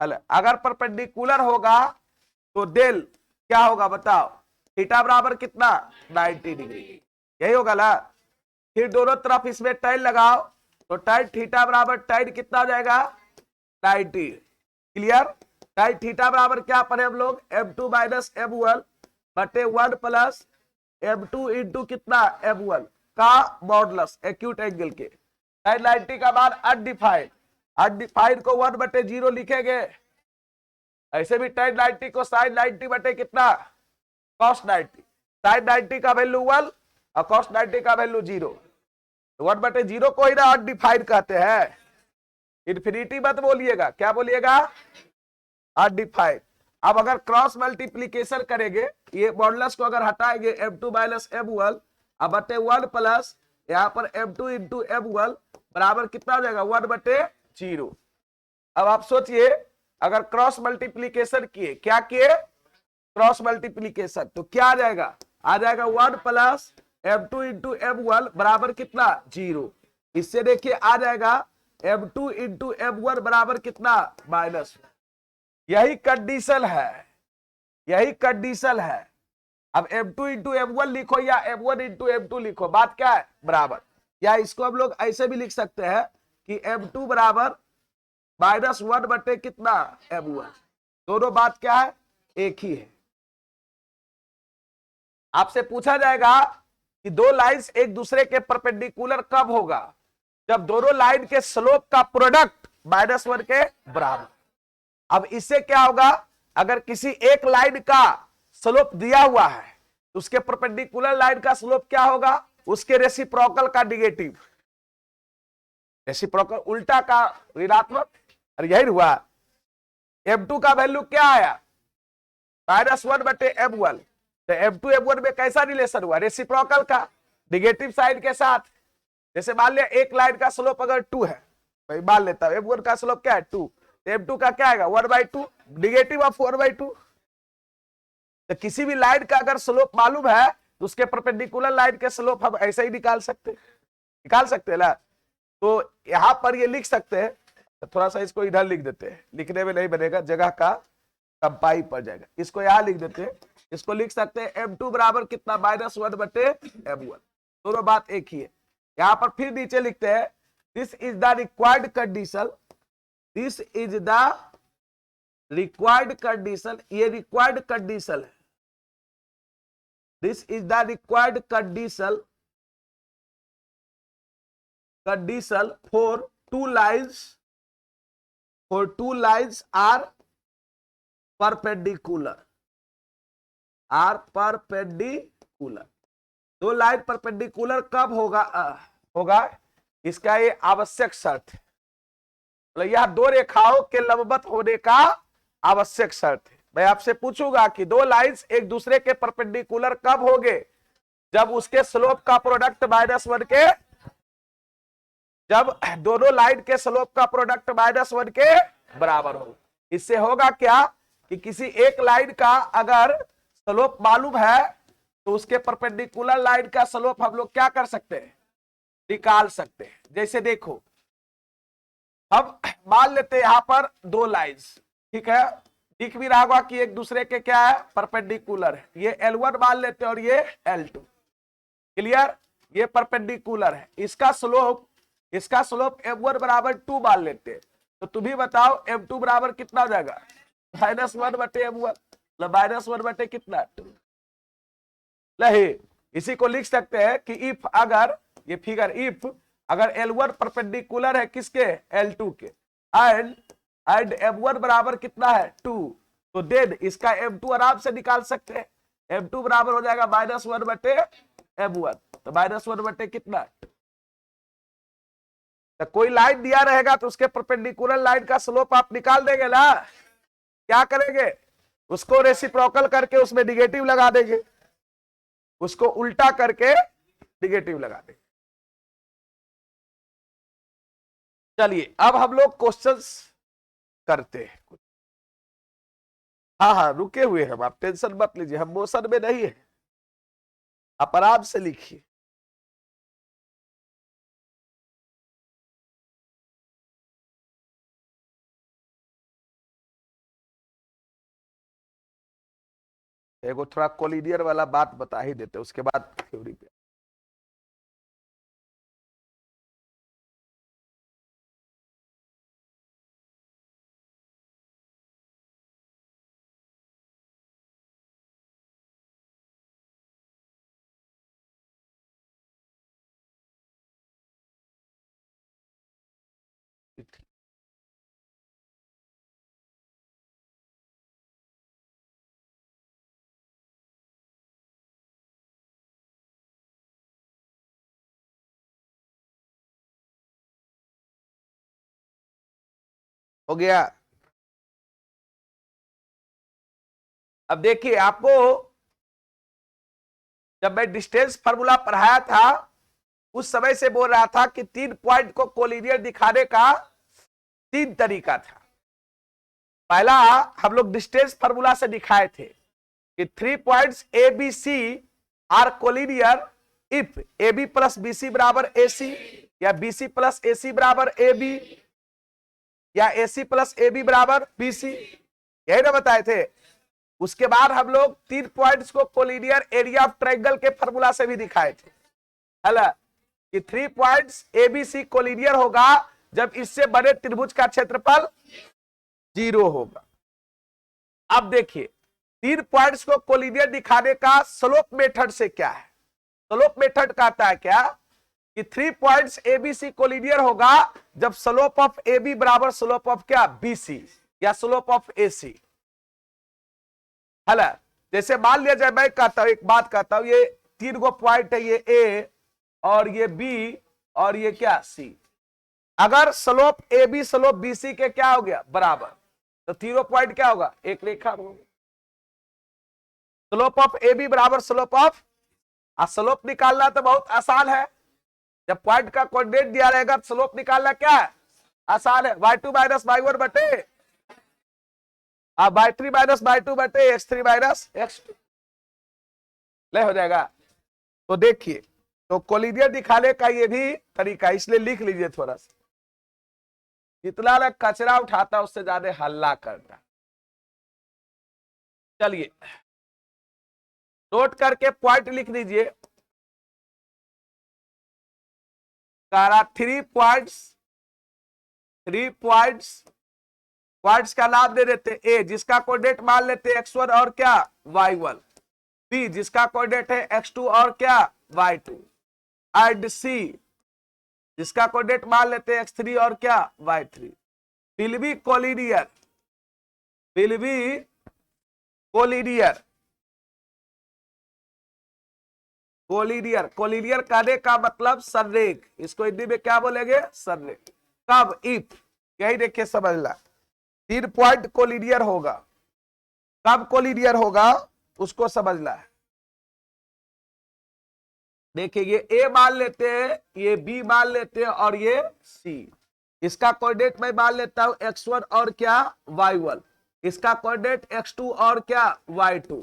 A: अगर परपेंडिकुलर होगा तो डेल क्या होगा बताओ? थीटा बराबर कितना? 90 डिग्री, यही होगा ना। फिर दोनों तरफ इसमें tan लगाओ, तो tan थीटा बराबर tan कितना हो जाएगा? 90। क्लियर? tan थीटा बराबर क्या पढ़े हम लोग? M2 माइनस M1 बटे 1 प्लस M2 इंटू कितना? M1 का मॉडुलस एक्यूट एंगल के। tan 90 का मान अनडिफाइंड को 1 बटे 0 लिखेंगे। ऐसे भी tan 90 को sin 90 बटे कितना? cos 90। sin 90 का वैल्यू 1 और cos 90 का वैल्यू 0। 1 बटे 0 को ही ना अनडिफाइंड कहते हैं। इन्फिनिटी मत बोलिएगा, क्या बोलिएगा? अनडिफाइंड। अब अगर क्रॉस मल्टीप्लीकेशन करेंगे, ये मॉडुलस को अगर हटाएंगे M2 माइनस M1 अब बटे 1 प्लस यहाँ पर M2 इंटू M1 बराबर कितना हो जाएगा? 1 बटे 0। अब आप सोचिए अगर क्रॉस मल्टीप्लीकेशन किए, क्या किए? क्रॉस मल्टीप्लीकेशन, तो क्या आ जाएगा? आ जाएगा 1 प्लस M2 इंटू M1 बराबर कितना? 0। इससे देखिए आ जाएगा M2 इंटू M1 बराबर कितना? माइनस। यही कंडीशन है। अब M2 इंटू M1 लिखो या M1 इंटू M2 लिखो, बात क्या है? बराबर। या इसको हम लोग ऐसे भी लिख सकते हैं कि M2 बराबर माइनस 1 बटे कितना? M1। दोनों बात क्या है? एक ही है। आपसे पूछा जाएगा कि दो लाइंस एक दूसरे के परपेंडिकुलर कब होगा? जब दोनों लाइन के स्लोप का प्रोडक्ट -1 के बराबर। अब इससे क्या होगा? अगर किसी एक लाइन का स्लोप दिया हुआ है तो उसके परपेंडिकुलर लाइन का स्लोप क्या होगा? उसके रेसिप्रोकल का नेगेटिव, रेसिप्रोकल उल्टा का ऋणात्मक। और यही हुआ। M2 का वैल्यू क्या आया? -1 बटे M1। तो M2 M1 में कैसा रिलेशन हुआ? रेसिप्रोकल का, नेगेटिव साइड के साथ। जैसे मान लिया एक लाइन का स्लोप अगर 2 है भाई मान लेता हूं M1 का स्लोप क्या है 2, तो M2 का क्या आएगा 1/2, निगेटिव ऑफ 1/2। तो किसी भी लाइन का अगर स्लोप मालूम है तो उसके परपेंडिकुलर लाइन के स्लोप हम ऐसे ही निकाल सकते हैं ना। तो यहां पर ये लिख सकते हैं, तो थोड़ा सा इसको इधर लिख देते हैं, लिखने में नहीं बनेगा, जगह का कंपाई पड़ जाएगा, इसको यहां लिख देते हैं। इसको लिख सकते हैं M2 बराबर कितना -1/M1, दोनों बात एक ही है। यहां पर फिर नीचे लिखते हैं this is the required condition, this is the required condition, ये रिक्वायर्ड कंडीशन है, this is the required condition for two lines are perpendicular, दो लाइन परपेंडिकुलर कब होगा इसका ये आवश्यक शर्त है, मतलब यह दो रेखाओं के लंबवत होने का आवश्यक शर्त है। मैं आपसे पूछूंगा कि दो लाइंस एक दूसरे के परपेंडिकुलर कब होंगे, जब उसके स्लोप का प्रोडक्ट -1 के, जब दोनों लाइन के स्लोप का प्रोडक्ट -1 के बराबर हो। इससे होगा क्या कि किसी एक लाइन का अगर स्लोप मालूम है तो उसके परपेंडिकुलर लाइन का स्लोप हम लोग क्या कर सकते हैं, निकाल सकते हैं। जैसे देखो हम मान लेते हैं यहां पर दो लाइंस, ठीक है, दिख भी रहा होगा कि एक दूसरे के क्या है परपेंडिकुलर है, ये L1 मान लेते हैं और ये L2, क्लियर, ये परपेंडिकुलर है, इसका स्लोप M1 बराबर 2 मान लेते हैं। तो तुम ही बताओ M2 बराबर कितना हो जाएगा -1/M1, -1 बटे कितना 2। नहीं, इसी को लिख सकते हैं कि इफ अगर ये फिगर इफ अगर L1 परपेंडिकुलर है किसके L2 के एंड M1 बराबर कितना है 2, तो देन इसका M2 आराम से निकाल सकते हैं। M2 बराबर हो जाएगा -1/M1, तो -1 बटे कितना, तो कोई लाइन दिया रहेगा तो उसके परपेंडिकुलर लाइन का स्लोप आप निकाल देंगे ना। क्या करेंगे, उसको रेसिप्रोकल करके उसमें निगेटिव लगा देंगे, उसको उल्टा करके निगेटिव लगा देंगे। चलिए अब हम लोग क्वेश्चंस करते हैं। हाँ रुके हुए हम, आप टेंशन मत लीजिए, हम मोशन में नहीं है, आप आराम से लिखिए। एगो थोड़ा कोलिनियर वाला बात बता ही देते, उसके बाद थ्योरी पे। हो गया। अब देखिए आपको जब मैं डिस्टेंस फार्मूला पढ़ाया था उस समय से बोल रहा था कि 3 पॉइंट को कोलिनियर दिखाने का 3 तरीका था। पहला हम लोग डिस्टेंस फार्मूला से दिखाए थे कि 3 points A B C are collinear if A B plus B C बराबर ए सी, या बी सी प्लस ए सी बराबर ए बी, या ए सी प्लस ए बी बराबर बी सी, यही ना बताए थे। उसके बाद हम लोग 3 पॉइंट्स को कोलिनियर एरिया ऑफ ट्रायंगल के फार्मूला से भी दिखाए थे, है ना, कि 3 points A B C collinear होगा जब इससे बने त्रिभुज का क्षेत्रफल 0 होगा। अब देखिए 3 पॉइंट्स को कोलिनियर दिखाने का स्लोप मेथड से क्या है, स्लोप मेथड कहता है क्या कि 3 points A B C collinear होगा जब स्लोप ऑफ ए बी बराबर स्लोप ऑफ क्या बी सी, या स्लोप ऑफ ए सी, है ना। जैसे मान लिया जाए, मैं कहता हूं एक बात कहता हूं, ये 3 गो पॉइंट है, ये ए और ये बी और ये क्या सी, अगर slope A B slope B C के क्या हो गया बराबर, तो तीनों पॉइंट क्या होगा एक रेखा में होगा। स्लोप ऑफ ए बी बराबर स्लोप ऑफ, स्लोप निकालना तो बहुत आसान है, जब पॉइंट का कोऑर्डिनेट दिया रहेगा स्लोप निकालना क्या है आसान है, y2 माइनस y1 बटे y3 माइनस y2 बटे x3 माइनस x2 ले हो जाएगा। तो देखिए, तो कोलिनियर दिखाने का ये भी तरीका, इसलिए लिख लीजिए थोड़ा सा, जितना ना कचरा उठाता उससे ज्यादा हल्ला करता। चलिए नोट करके पॉइंट लिख लीजिए। कारा 3 पॉइंट्स पॉइंट्स का नाम दे देते ए, जिसका कोऑर्डिनेट मान लेते x1 और क्या y1, बी जिसका कोऑर्डिनेट है x2 और क्या y2, एंड सी जिसका कोऑर्डिनेट मान लेते हैं x3 और क्या y3, will be collinear, will be collinear. Collinear, collinear कहने का मतलब संरेख, इसको हिंदी में क्या बोलेंगे, संरेख। कब, इफ, यही देखिए समझना, 3 पॉइंट कोलिनियर होगा, कब कोलिनियर होगा उसको समझना है। देखिए ये ए मान लेते हैं, ये बी मान लेते हैं और ये सी। इसका कोऑर्डिनेट मैं मान लेता हूं x1 और क्या y1, इसका कोऑर्डिनेट x2 और क्या y2,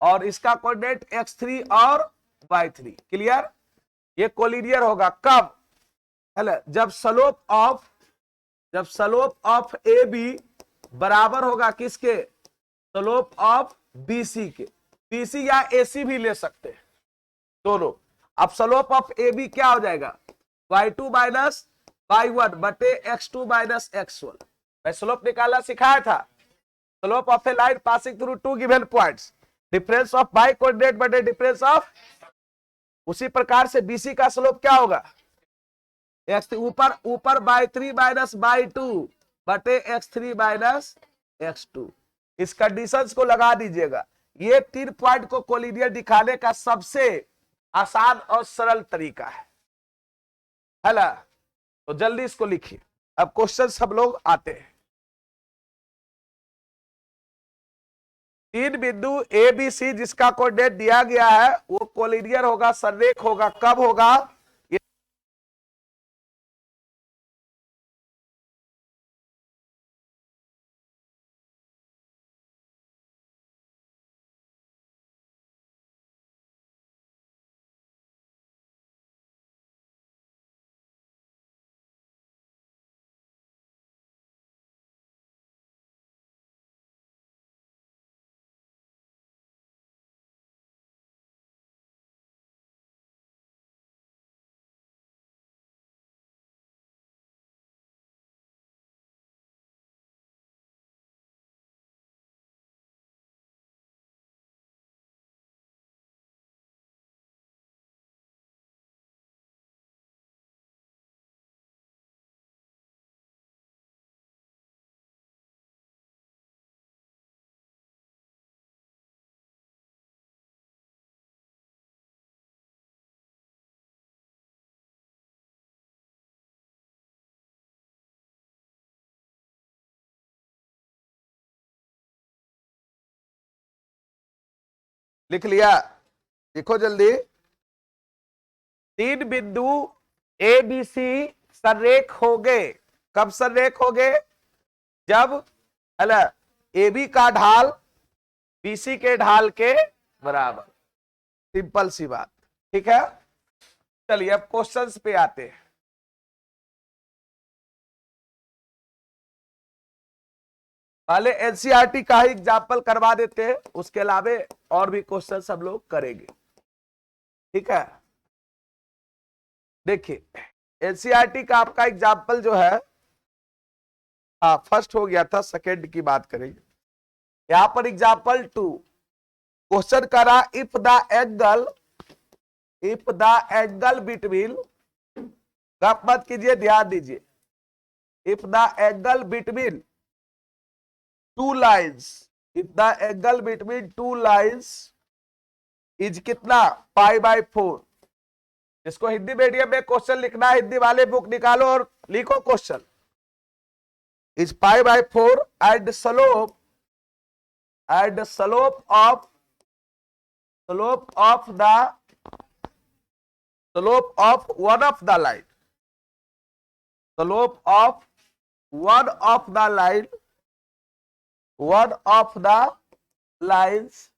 A: और इसका कोऑर्डिनेट x3 और y3। क्लियर, ये कोलिनियर होगा कब, है जब स्लोप ऑफ ए बी बराबर होगा किसके, स्लोप ऑफ बीसी के। बीसी या एसी भी ले सकते हैं दोनों। अब स्लोप ऑफ ए बी क्या हो जाएगा, y2 माइनस y1 बटे x2 माइनस x1। मैं स्लोप निकालना सिखाया था, slope of a line passing through 2 given points, difference of by coordinate बटे डिफरेंस ऑफ। उसी प्रकार से बीसी का स्लोप क्या होगा, ऊपर y3 माइनस y2 बटे x3 माइनस x2। इस कंडीशंस को लगा दीजिएगा। ये 3 पॉइंट को कोलिनियर दिखाने का सबसे आसान और सरल तरीका है ना। तो जल्दी इसको लिखिए। अब क्वेश्चन सब लोग आते हैं। 3 बिंदु ए बी सी जिसका कोऑर्डिनेट दिया गया है वो कोलिनियर होगा, संरेख होगा, कब होगा, लिख लिया, देखो जल्दी। 3 बिंदु ए बी सी संरेख हो गए, कब संरेख हो गए, जब ए बी का ढाल बीसी के ढाल के बराबर। सिंपल सी बात, ठीक है। चलिए अब क्वेश्चंस पे आते हैं। पहले एनसीईआरटी का ही एग्जाम्पल करवा देते हैं, उसके अलावा और भी क्वेश्चन सब लोग करेंगे, ठीक है। देखिए एनसीईआरटी का आपका एग्जाम्पल जो है, फर्स्ट हो गया था, सेकेंड की बात करेंगे। यहां पर एग्जाम्पल 2 क्वेश्चन करा, इफ द एंगल बिटवीन, गप मत कीजिए, ध्यान दीजिए। If the angle between two lines, if the angle between two lines is कितना, π/4। इसको हिंदी मीडियम में क्वेश्चन लिखना है, हिंदी वाले बुक निकालो और लिखो question. Is π/4 and slope of one of the line, slope of one of the line, one of the lines,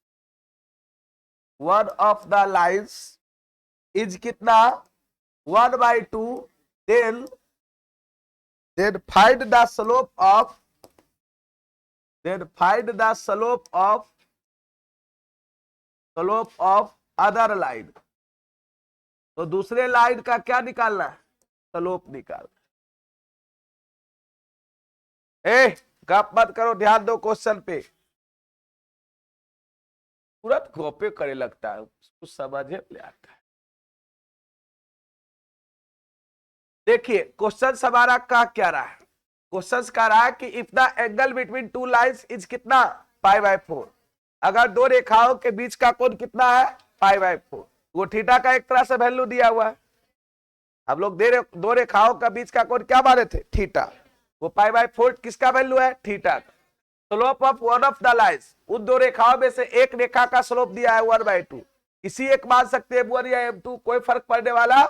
A: one of the lines is कितना 1/2, then find the slope of, other line. तो दूसरे line का क्या निकालना है? Slope निकालना। गप मत करो, ध्यान दो क्वेश्चन पे। तुरंत गोपे करे लगता है, उसको समझे ले आता है। देखिए क्वेश्चन हमारा क्या रहा है? क्वेश्चन कह रहा है कि if the angle between two lines is कितना π/4, अगर दो रेखाओं के बीच का कोण कितना है π/4, वो थीटा का एक तरह से वैल्यू दिया हुआ है। हम लोग दो रेखाओं का बीच का कोण क्या माने थे? थीटा। वो π/4 किसका वैल्यू है? थीटा का। Slope of one of the lines, उन दो रेखाओं में से एक रेखा का स्लोप दिया है 1/2। किसी एक मान सकते हैं M1 या M2, कोई फर्क पड़ने वाला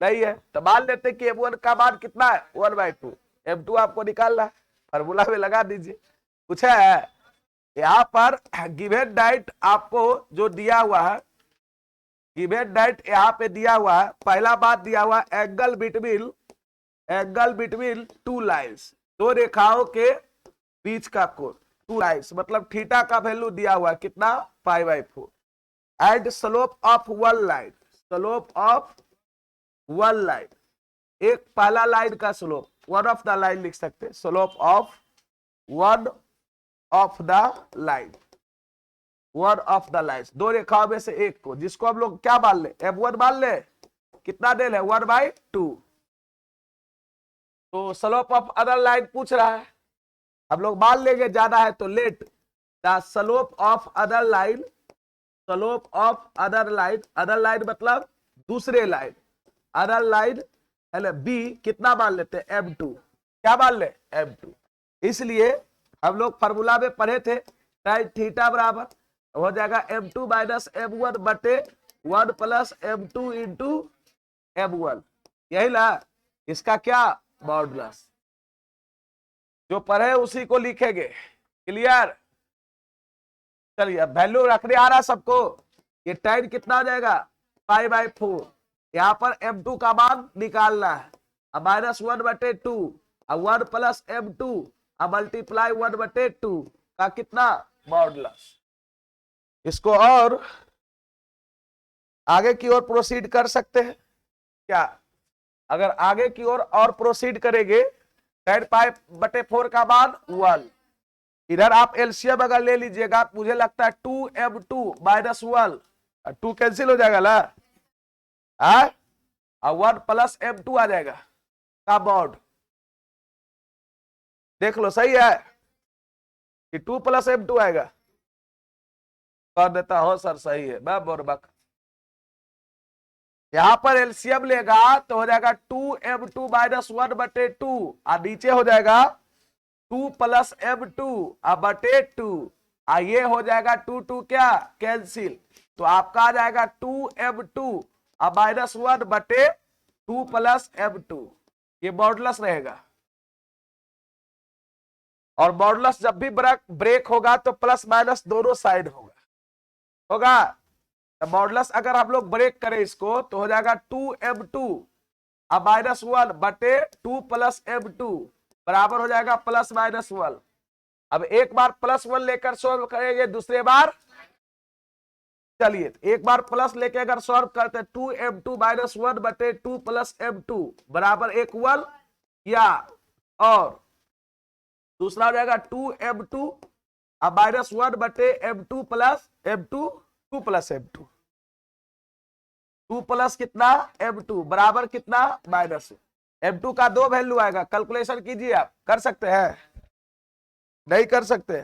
A: नहीं है। तो मान लेते कि M1 का मान कितना है? 1/2। M2 आपको निकालना है, फॉर्मूला में लगा दीजिए। कुछ है यहाँ पर गिवन डाइट आपको जो दिया हुआ है, गिवन डाइट यहाँ पे दिया हुआ है। पहला बात दिया हुआ है एंगल बिटवीन टू लाइंस, दो रेखाओं के बीच का कोण, टू लाइंस मतलब थीटा का वैल्यू दिया हुआ है कितना? π/4। And slope of one line, एक पहला लाइन का slope, one of the line लिख सकते हैं, slope of one of the line, दो रेखाओं में से एक को, जिसको हम लोग क्या मान ले? M1 मान ले। कितना डेल है? 1/2। तो स्लोप ऑफ अदर लाइन पूछ रहा है, हम लोग मान लेंगे ज्यादा है तो let the slope of other line, other line मतलब दूसरे लाइन, अदर लाइन बी कितना मान लेते हैं? M2। क्या मान ले? M2। इसलिए हम लोग फॉर्मूला में पढ़े थे tan थीटा बराबर हो जाएगा M2 माइनस M1 बटे 1 प्लस M2 इंटू M1। यही ना, इसका क्या? मॉडुलस। जो पढ़े उसी को लिखेंगे। क्लियर? चलिए अब वैल्यू रखने आ रहा सबको। ये tan कितना आ जाएगा? π/4। यहाँ पर M2 का मान निकालना है, -1/2 और 1 प्लस M2 मल्टीप्लाई 1/2 का कितना? मॉडुलस। इसको और आगे की ओर प्रोसीड कर सकते हैं क्या? अगर आगे की ओर और प्रोसीड करेंगे, tan π/4 का मान 1, इधर आप एलसीएम अगर ले लीजिएगा, मुझे लगता है 2M2 माइनस 1, 2 कैंसिल हो जाएगा ना, और 1 प्लस M2 आ जाएगा का मॉड। देख लो सही है कि 2 प्लस M2 आएगा? कर देता हो सर, सही है। मैं बोरबक यहां पर एलसीएम लेगा तो हो जाएगा 2M2 माइनस 1/2 और नीचे हो जाएगा 2 प्लस M2 बटे 2, ये हो जाएगा 2 क्या? कैंसिल। तो आपका आ जाएगा 2M2 माइनस 1/2 प्लस M2। ये मॉडुलस रहेगा, और मॉडुलस जब भी ब्रेक होगा तो प्लस माइनस दोनों साइड होगा। तो मॉडुलस अगर हम लोग ब्रेक करें इसको तो हो जाएगा 2M2 माइनस 1 बटे 2 प्लस M2 बराबर हो जाएगा प्लस माइनस 1। अब एक बार +1 लेकर सॉल्व करेंगे, दूसरे बार, चलिए एक बार प्लस लेके अगर सॉल्व करते 2M2 माइनस 1 बटे 2 प्लस M2 बराबर इक्वल या, और दूसरा हो जाएगा 2M2 माइनस 1 बटे M2 plus M2, 2 plus M2, 2 plus कितना? M2 बराबर कितना? माइनस M2 का 2 वैल्यू आएगा। कैलकुलेशन कीजिए, आप कर सकते हैं? नहीं कर सकते?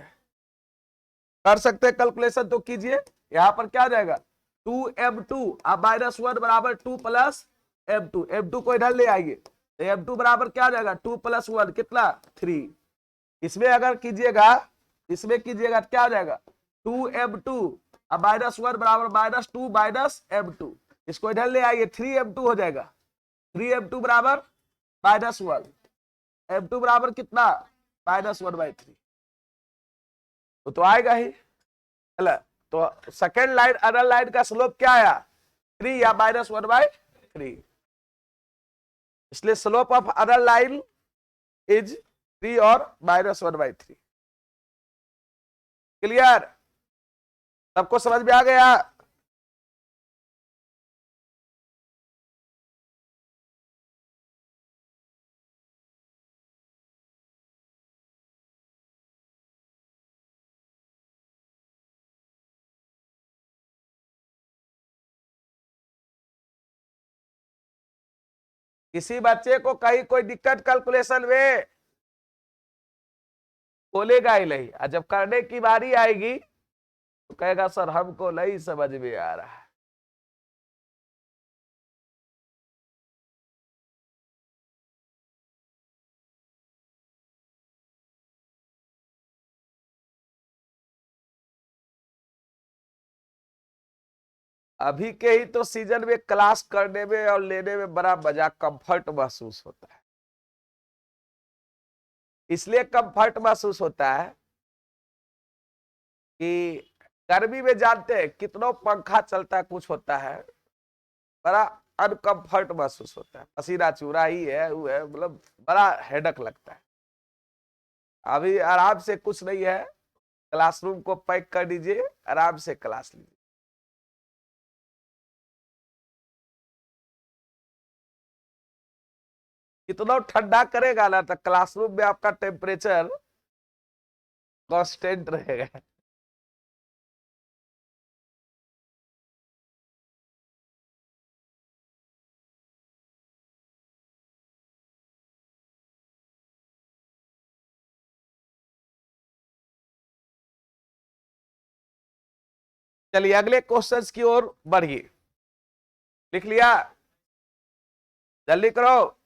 A: कर सकते कैलकुलेशन तो कीजिए। यहां पर क्या आ जाएगा? 2M2 माइनस 1 बराबर 2 प्लस M2, M2 को इधर ले आइए तो M2 बराबर क्या आ जाएगा? 2 प्लस 1 कितना? 3। इसमें अगर कीजिएगा, इसमें कीजिएगा क्या आ जाएगा? 2M2 माइनस 1 बराबर माइनस 2 माइनस M2, इसको इधर ले आइए 3M2 हो जाएगा। 3M2 बराबर -1, M2 बराबर कितना, -1/3, तो आएगा ही। तो सेकेंड लाइन अदर लाइन का स्लोप क्या आया, 3 या -1/3, इसलिए slope of other line is 3 और -1/3। क्लियर, सबको समझ में आ गया। किसी बच्चे को कहीं कोई दिक्कत कैलकुलेशन में, बोलेगा ही नहीं, और जब करने की बारी आएगी तो कहेगा सर हमको नहीं समझ में आ रहा है। अभी के ही तो सीजन में क्लास करने में और लेने में बड़ा मजा, कंफर्ट महसूस होता है। इसलिए कंफर्ट महसूस होता है कि गर्मी में जानते हैं कितनों पंखा चलता है, कुछ होता है, बड़ा अनकंफर्ट महसूस होता है, पसीना चूरा ही है, वो है, मतलब बड़ा हेडक लगता है। अभी आराम से कुछ नहीं है, क्लासरूम को पैक कर दीजिए, आराम से क्लास लीजिए। कितना ठंडा करेगा ना तो क्लासरूम में आपका टेम्परेचर कांस्टेंट रहेगा। चलिए अगले क्वेश्चंस की ओर बढ़िए। लिख लिया, जल्दी करो।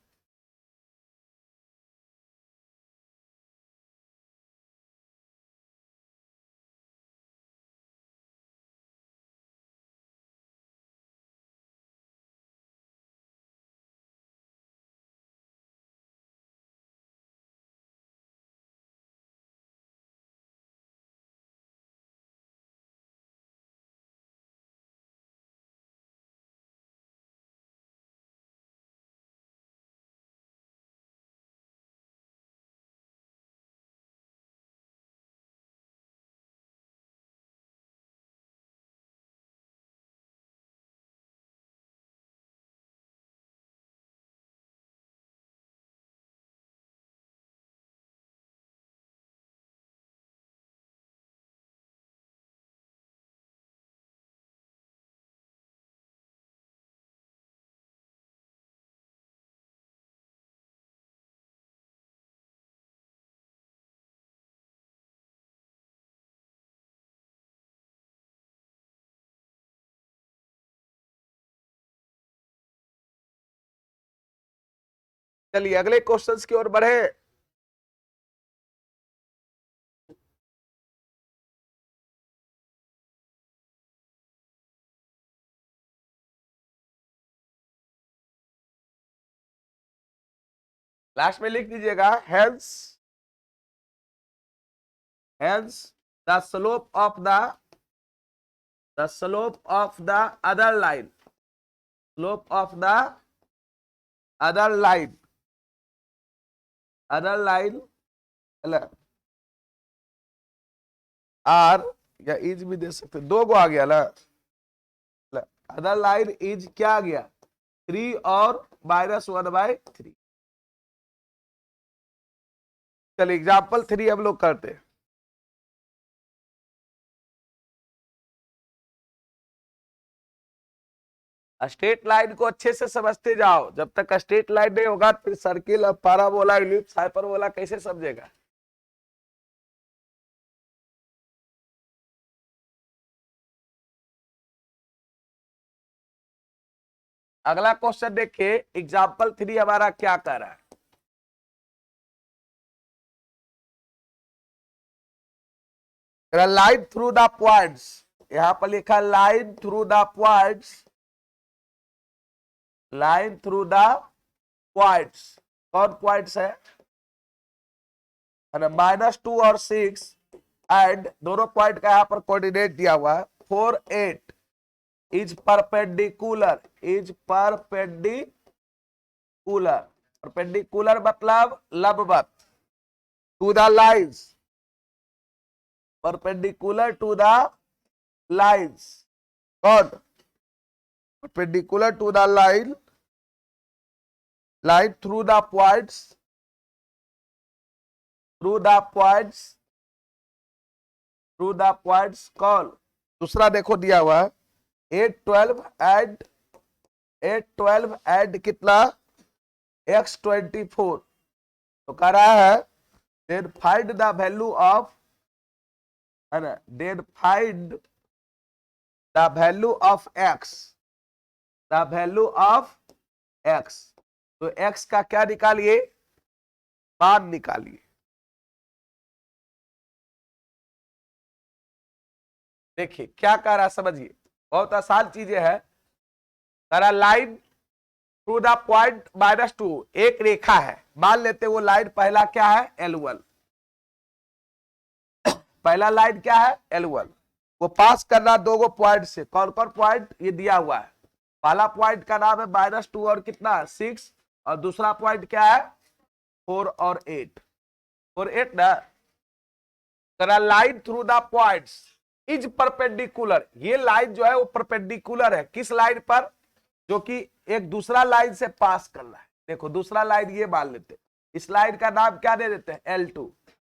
A: चलिए अगले क्वेश्चंस की ओर बढ़े। लास्ट में लिख दीजिएगा, hence hence the slope of the other line, slope of the other line, other line are या इज भी दे सकते, दो गो आ गया ना, अदर लाइन इज क्या आ गया, 3 और -1/3। चलिए एग्जाम्पल 3 हम लोग करते हैं। स्ट्रेट लाइन को अच्छे से समझते जाओ, जब तक स्ट्रेट लाइन नहीं होगा फिर सर्किल, पैराबोला, इलिप्स, हाइपरबोला कैसे समझेगा। अगला क्वेश्चन देखिए, एग्जाम्पल 3 हमारा क्या कर रहा है। लाइन थ्रू द पॉइंट्स, यहां पर लिखा line through the points, line through the points, कौन पॉइंट्स है, है ना, -2 और 6 एंड दोनों पॉइंट का यहाँ पर कोऑर्डिनेट दिया हुआ है 4 8 is perpendicular, is perpendicular, perpendicular मतलब लंबवत to the lines, perpendicular to the lines, कौन, perpendicular to the line through the points, कौन, दूसरा देखो दिया हुआ है 8 12 एंड कितना x 24, तो कह रहा है then find the value of, है ना, then find the value of x, the value of x, तो x का क्या निकालिए, मान निकालिए। देखिए क्या कह रहा, समझिए, बहुत आसान चीजें है। कह रहा लाइन थ्रू द पॉइंट -2, एक रेखा है, मान लेते वो लाइन पहला क्या है L1, पहला लाइन क्या है L1, वो पास करना दो गो पॉइंट से, कौन कौन पॉइंट, ये दिया हुआ है, पहला पॉइंट का नाम है -2 और कितना 6, और दूसरा पॉइंट क्या है 4 और 8, 4 8 ना। करा line through the points is perpendicular, ये लाइन जो है वो परपेंडिकुलर है, किस लाइन पर, जो कि एक दूसरा लाइन से पास कर रहा है। देखो दूसरा लाइन ये मान लेते, इस लाइन का नाम क्या दे देते हैं L2,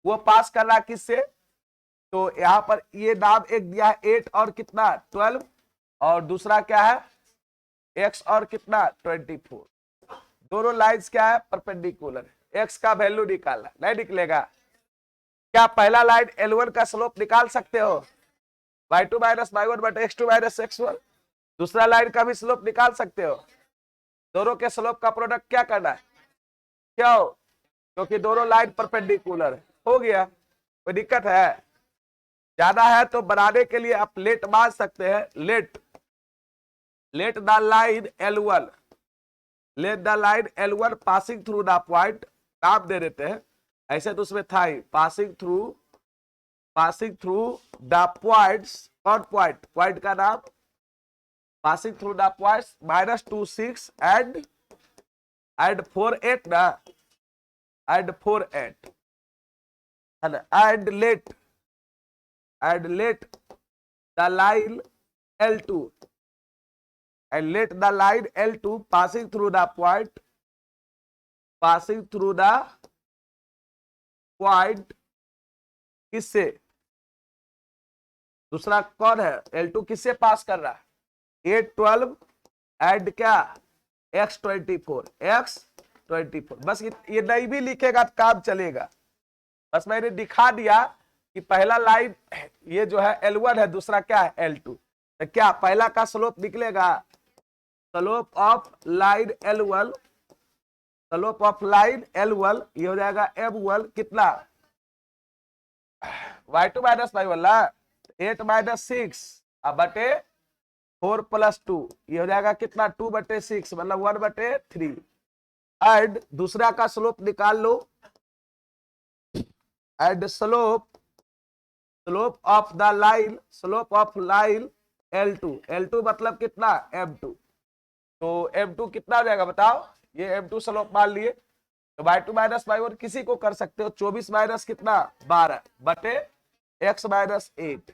A: वो पास कर रहा है किससे, तो यहां पर ये नाम एक दिया है 8 और कितना 12, और दूसरा क्या है x और कितना 24, दोनों लाइंस क्या है परपेंडिकुलर, x का वैल्यू निकालना, नहीं निकलेगा। क्या पहला लाइन L1 का स्लोप निकाल सकते हो, y2 - y1 बटे x2 - x1, दूसरा लाइन का भी स्लोप निकाल सकते हो, दोनों के स्लोप का प्रोडक्ट क्या करना है, क्यों, क्योंकि दोनों लाइन परपेंडिकुलर है, हो गया, कोई दिक्कत है, ज्यादा है तो बनाने के लिए आप लेट मान सकते हैं, let the line L1, let the line L1 passing through the point, नाम दे देते हैं, ऐसे तो उसमें था ही पासिंग थ्रू द पॉइंट्स, कौन पॉइंट, पॉइंट का नाम passing through the points -2 6 and 4 8 ना, एंड 4 8 है ना, and let the line L2, and let the line L2 passing through the point किससे, दूसरा कौन है L2 किससे पास कर रहा है 8 12 एंड क्या x 24, बस ये नहीं भी लिखेगा तो काम चलेगा, बस मैंने दिखा दिया कि पहला लाइन ये जो है L1 है, दूसरा क्या है L2, तो क्या पहला का स्लोप निकलेगा, स्लोप ऑफ लाइन L1, ये हो जाएगा M1 कितना y2 - y1 ला 8 - 6 अब बटे 4 + 2, ये हो जाएगा कितना 2 बटे 6 मतलब 1 बटे 3, एंड दूसरा का स्लोप निकाल लो, and slope of line L2 मतलब कितना M2, तो M2 कितना हो जाएगा बताओ, ये M2 स्लोप मान लिए, तो y2 - y1 किसी को कर सकते हो, 24 माइनस कितना 12 बटे x - 8,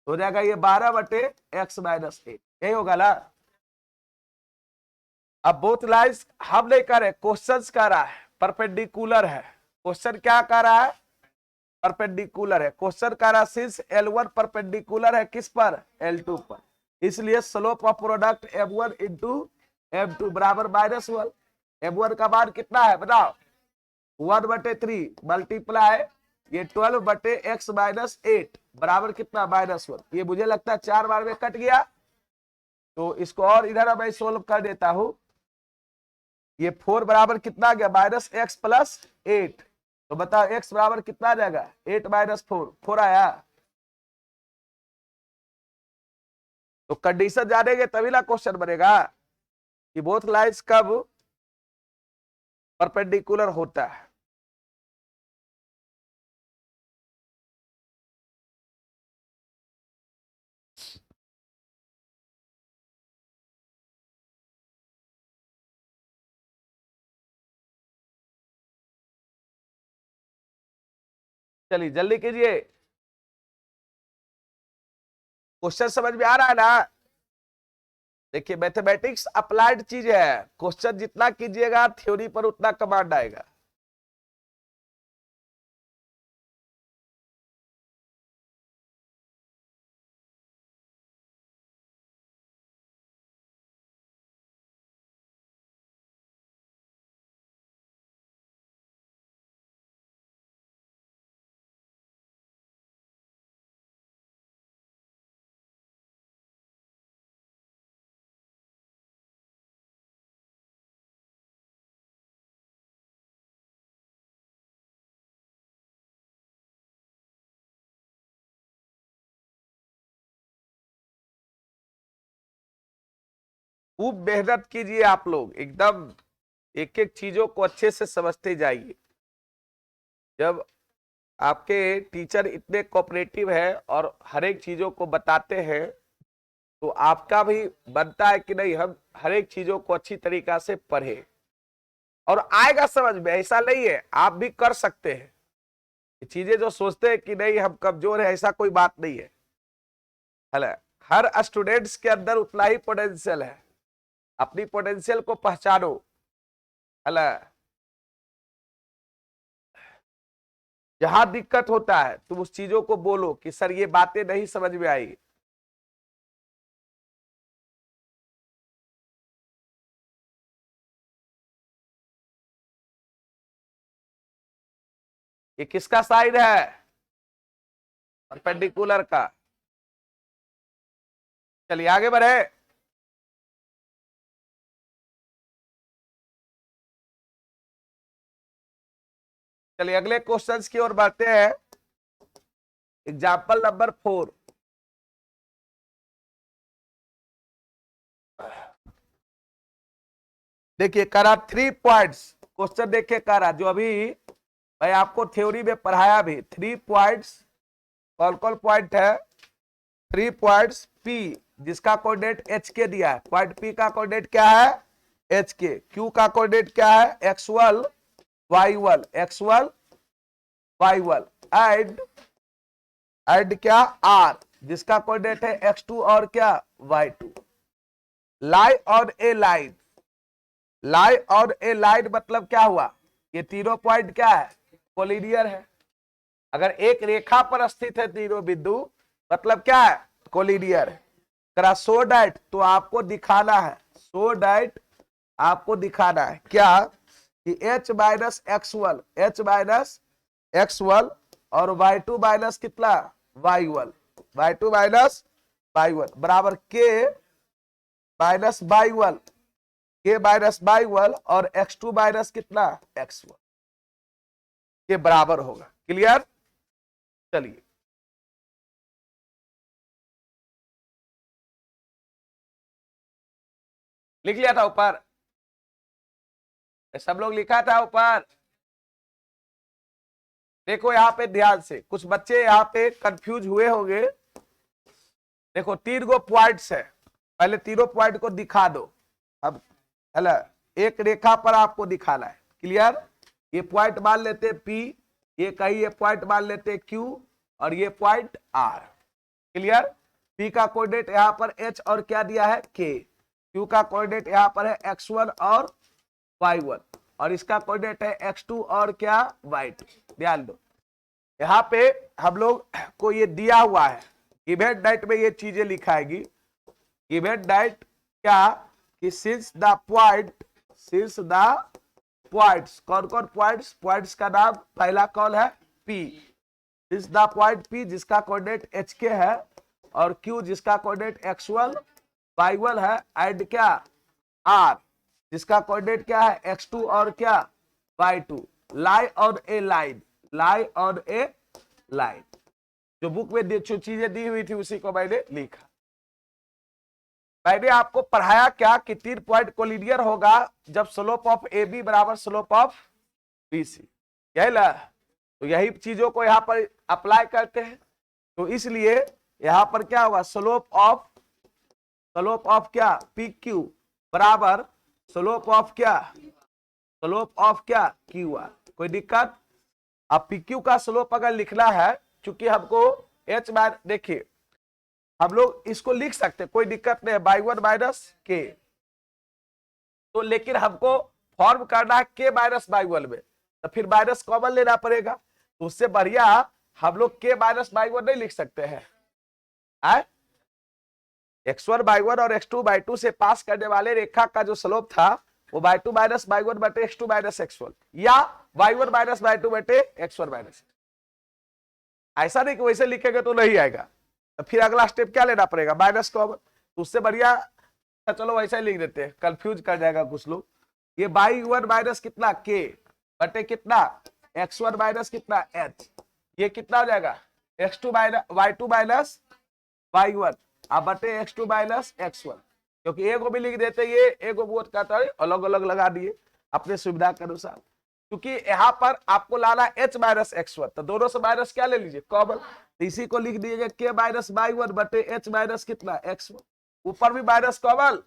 A: हो जाएगा ये 12 बटे x - 8, यही होगा ना। अब बोथ लाइंस हम नहीं कर रहे, क्वेश्चंस कर रहा है, परपेंडिकुलर है, क्वेश्चन क्या कर रहा है परपेंडिकुलर है, क्वेश्चन कर रहा है सिंस L1 परपेंडिकुलर है किस पर L2 पर, इसलिए slope of product M1 into M2 बराबर -1, M1 का मान कितना है बताओ 1 बटे 3 मल्टीप्लाई ये 12 बटे x - 8 बराबर कितना -1, ये मुझे लगता है 4 बार में कट गया, तो इसको और इधर मैं सोल्व कर देता हूं, ये 4 बराबर कितना आ गया -x + 8, तो बताओ x बराबर कितना आ जाएगा 8 - 4 आया, तो कंडीशन जानेंगे तभी ना क्वेश्चन बनेगा कि बोथ लाइंस कब परपेंडिकुलर होता है। चलिए जल्दी कीजिए, क्वेश्चन समझ में आ रहा है ना। देखिए मैथमेटिक्स अप्लाइड चीज है, क्वेश्चन जितना कीजिएगा थ्योरी पर उतना कमांड आएगा। खूब मेहनत कीजिए आप लोग, एकदम एक एक चीजों को अच्छे से समझते जाइए। जब आपके टीचर इतने कोऑपरेटिव है और हर एक चीजों को बताते हैं, तो आपका भी बनता है कि नहीं हम हर एक चीजों को अच्छी तरीका से पढ़े और आएगा समझ में। ऐसा नहीं है, आप भी कर सकते हैं। चीजें जो सोचते हैं कि नहीं हम कमजोर है, ऐसा कोई बात नहीं है। हर स्टूडेंट्स के अंदर उतना ही पोटेंशियल है, अपनी पोटेंशियल को पहचानो। है जहां दिक्कत होता है तुम उस चीजों को बोलो कि सर ये बातें नहीं समझ में आई। ये किसका साइड है? परपेंडिकुलर का। चलिए आगे बढ़े। चलिए अगले क्वेश्चंस की ओर बढ़ते हैं। Example number 4। देखिए करा 3 पॉइंट्स, क्वेश्चन देखिए करा जो अभी मैं आपको थ्योरी में पढ़ाया भी। 3 पॉइंट्स, कौन कौन पॉइंट है? 3 पॉइंट्स पी जिसका कोऑर्डिनेट एच के दिया है, पॉइंट पी का कोऑर्डिनेट क्या है? एच के। क्यू का कोऑर्डिनेट क्या है? x1 y1, x1 y1 and क्या आर जिसका कोऑर्डिनेट है x2 और क्या y2। Lie on A line, lie on A line मतलब क्या हुआ? ये तीनों पॉइंट क्या है? कोलिनियर है। अगर एक रेखा पर स्थित है तीनों बिंदु मतलब क्या है? कोलिनियर है। करा सो डैट, तो आपको दिखाना है, सो डैट आपको दिखाना है क्या कि h minus x1, h minus x1 और y2 माइनस कितना? y1, y2 माइनस y1 बराबर k minus y1, k minus y1 और x2 माइनस कितना? x1 के बराबर होगा। क्लियर? चलिए लिख लिया था ऊपर, सब लोग लिखा था ऊपर। देखो यहाँ पे ध्यान से, कुछ बच्चे यहाँ पे कंफ्यूज हुए होंगे। देखो 3 गो पॉइंट्स है, पहले तीनों पॉइंट को दिखा दो। अब है एक रेखा पर आपको दिखाना है। क्लियर? ये पॉइंट मान लेते P, ये कहीं ये पॉइंट मान लेते Q और ये पॉइंट R। क्लियर? P का कोऑर्डिनेट यहाँ पर H और क्या दिया है? K। Q का कोऑर्डिनेट यहाँ पर है x1 और y1 और इसका कोऑर्डिनेट है x2 और क्या? y2। ध्यान दो यहाँ पे हम लोग को ये दिया हुआ है, गिवन डाइट में ये चीजें लिखाएगी। गिवन डाइट क्या कि सिंस द पॉइंट्स, कौन कौन पॉइंट्स? पॉइंट्स का नाम पहला कौन है? P। Since the point P जिसका कोऑर्डिनेट HK है और Q जिसका कोऑर्डिनेट x1 y1 है एंड क्या? R जिसका कोऑर्डिनेट क्या है? x2 और क्या? y2। Lie on A line, lie on A line. जो बुक में जो चीजें दी हुई थी उसी को मैंने लिखा। मैंने आपको पढ़ाया क्या कि 3 पॉइंट कोलिनियर होगा जब स्लोप ऑफ ए बी बराबर स्लोप ऑफ बी सी। यही ला, तो यही चीजों को यहां पर अप्लाई करते हैं। तो इसलिए यहां पर क्या होगा? स्लोप ऑफ क्या? पी क्यू बराबर स्लोप ऑफ क्या? स्लोप ऑफ क्या? Q R. कोई दिक्कत? अब PQ का स्लोप अगर लिखना है, क्योंकि हमको H बार, देखिए हम लोग इसको लिख सकते हैं, कोई दिक्कत नहीं है, y1 माइनस के, तो लेकिन हमको फॉर्म करना है के माइनस y1 में, तो फिर माइनस कॉमन लेना पड़ेगा, तो उससे बढ़िया हम लोग के माइनस y1 नहीं लिख सकते हैं। x1 y1 और x2 y2 से पास करने वाले रेखा का जो स्लोप था वो y2 माइनस y1 बटे x2 माइनस x1, या y1 माइनस y2 बटे x1 माइनस। ऐसा नहीं कि वैसे लिखेंगे तो नहीं आएगा, तो फिर अगला स्टेप क्या लेना पड़ेगा, माइनस कॉमन, तो उससे बढ़िया चलो वैसा ही लिख देते हैं, कंफ्यूज कर जाएगा कुछ लोग। ये y1 माइनस कितना k बटे कितना x1 माइनस कितना h, ये कितना हो जाएगा x2 minus y2 minus y1 अब बटे x2 माइनस x1, क्योंकि एक को भी लिख देते, ये एक को बोध करता है अलग अलग लगा दिए अपने सुविधा के अनुसार, क्योंकि यहाँ पर आपको लाना h माइनस x1, तो दोनों से माइनस क्या ले लीजिए कॉमन, तो इसी को लिख दीजिएगा k माइनस y1 बटे h माइनस कितना x1, ऊपर भी माइनस कॉमन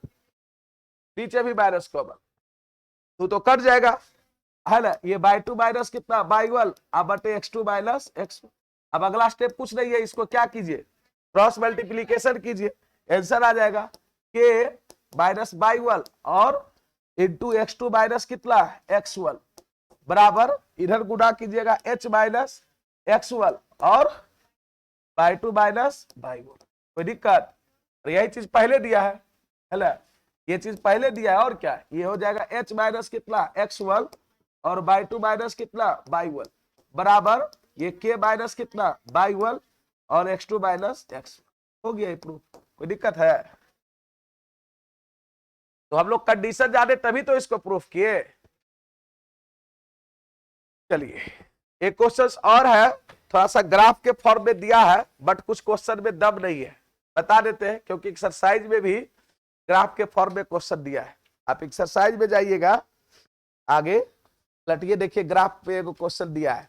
A: नीचे भी माइनस कॉमन, तो कट जाएगा है ना, ये y2 माइनस कितना y1 अब बटे x2 माइनस x1। अब अगला स्टेप कुछ नहीं है, इसको क्या कीजिए क्रॉस मल्टीप्लीकेशन कीजिए, आंसर आ जाएगा k माइनस y1 और इंटू x2 माइनस कितना x1 बराबर, इधर गुणा कीजिएगा h माइनस x1 और y2 माइनस y1, कोई दिक्कत, यही चीज पहले दिया है ना, ये चीज पहले दिया है, और क्या ये हो जाएगा h माइनस कितना x1 और y2 माइनस कितना y1 बराबर, ये k माइनस कितना y1 और x2 माइनस x1, हो गया प्रूफ, कोई दिक्कत है। तो हम लोग कंडीशन जाने तभी तो इसको प्रूफ किए। चलिए एक क्वेश्चन और है, थोड़ा सा ग्राफ के फॉर्म में दिया है, बट कुछ क्वेश्चन में दम नहीं है, बता देते हैं, क्योंकि एक्सरसाइज में भी ग्राफ के फॉर्म में क्वेश्चन दिया है। आप एक्सरसाइज में जाइएगा आगे लटिए, देखिए ग्राफ पे एक क्वेश्चन दिया है,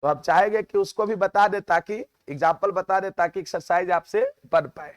A: तो हम चाहेंगे कि उसको भी बता दे, ताकि एग्जाम्पल बता दे, ताकि एक्सरसाइज आपसे बन पाए।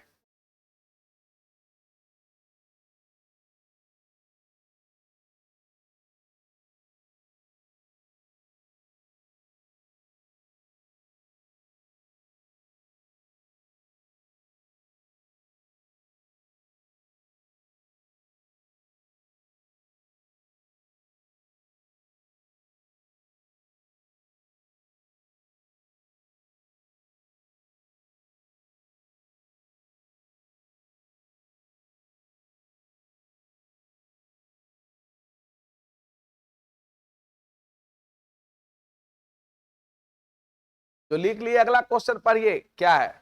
A: तो लिख लिए, अगला क्वेश्चन पढ़िए क्या है।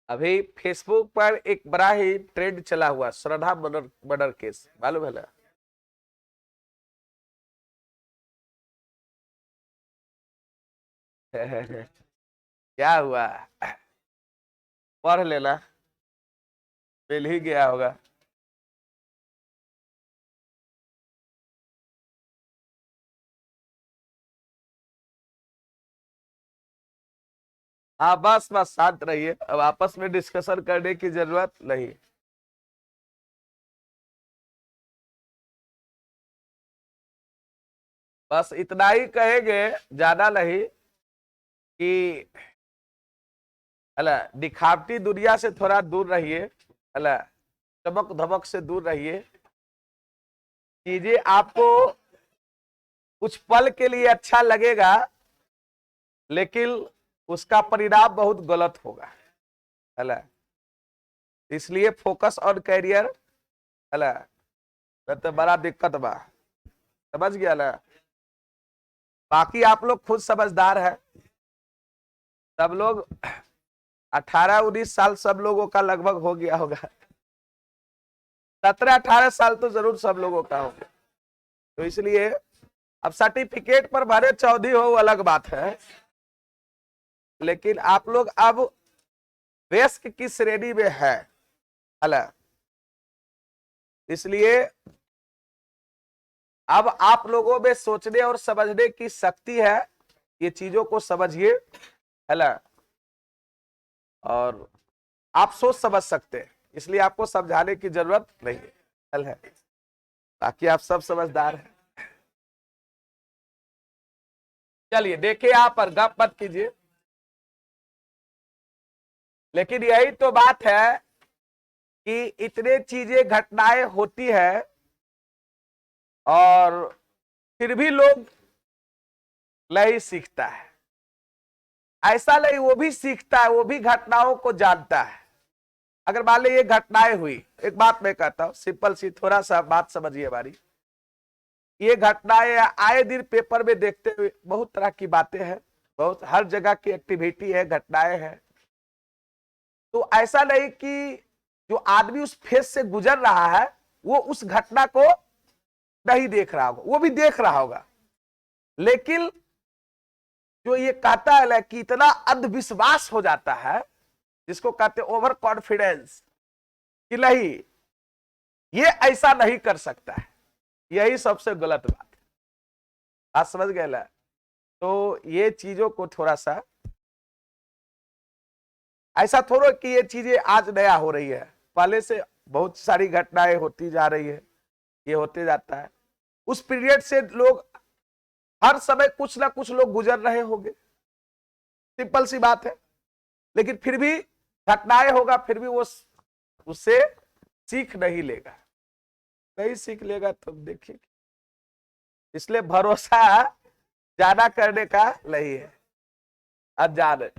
A: अभी फेसबुक पर एक बड़ा ही ट्रेंड चला हुआ, श्रद्धा मर्डर केस, मालूम है ना? क्या हुआ, पढ़ लेना, मिल ही गया होगा। हाँ बस बस शांत रहिए, अब आपस में डिस्कशन करने की जरूरत नहीं। बस इतना ही कहेंगे, ज्यादा नहीं, कि अला दिखावटी दुनिया से थोड़ा दूर रहिए, है, चमक धमक से दूर रहिए। चीजें आपको कुछ पल के लिए अच्छा लगेगा, लेकिन उसका परिणाम बहुत गलत होगा, है। इसलिए फोकस ऑन कैरियर, है, तो बड़ा दिक्कत बा, समझ गया ना। बाकी आप लोग खुद समझदार है, सब लोग 18-19 साल सब लोगों का लगभग हो गया होगा, 17-18 साल तो जरूर सब लोगों का होगा। तो इसलिए अब सर्टिफिकेट पर भरे चौधरी हो वो अलग बात है, लेकिन आप लोग अब वयस्क की श्रेणी में है, इसलिए अब आप लोगों में सोचने और समझने की शक्ति है, ये चीजों को समझिए, है, और आप सोच समझ सकते हैं, इसलिए आपको समझाने की जरूरत नहीं है, ताकि आप सब समझदार हैं। चलिए देखिए, आप पर गप मत कीजिए, लेकिन यही तो बात है कि इतने चीजें घटनाएं होती है और फिर भी लोग नहीं सीखता है। ऐसा नहीं, वो भी सीखता है, वो भी घटनाओं को जानता है। अगर मान लीजिए ये घटनाएं हुई, एक बात मैं कहता हूं सिंपल सी, थोड़ा सा बात समझिए हमारी। ये घटनाएं आए दिन पेपर में देखते हुए, बहुत तरह की बातें हैं, बहुत हर जगह की एक्टिविटी है, घटनाएं हैं। तो ऐसा नहीं कि जो आदमी उस फेज से गुजर रहा है वो उस घटना को नहीं देख रहा होगा, वो भी देख रहा होगा, लेकिन जो ये कहता है कि इतना अंधविश्वास हो जाता है, जिसको कहते हैं ओवर कॉन्फिडेंस, कि नहीं ये ऐसा नहीं कर सकता है, यही सबसे गलत बात है। आप समझ गए ना। तो ये चीजों को थोड़ा सा, ऐसा थोड़ा कि ये चीजें आज नया हो रही है, पहले से बहुत सारी घटनाएं होती जा रही है, ये होते जाता है। उस पीरियड से लोग हर समय कुछ ना कुछ लोग गुजर रहे होंगे, सिंपल सी बात है, लेकिन फिर भी घटनाएं होगा, फिर भी वो उससे सीख नहीं लेगा, नहीं सीख लेगा तो देखिए। इसलिए भरोसा ज्यादा करने का नहीं है, अनजान।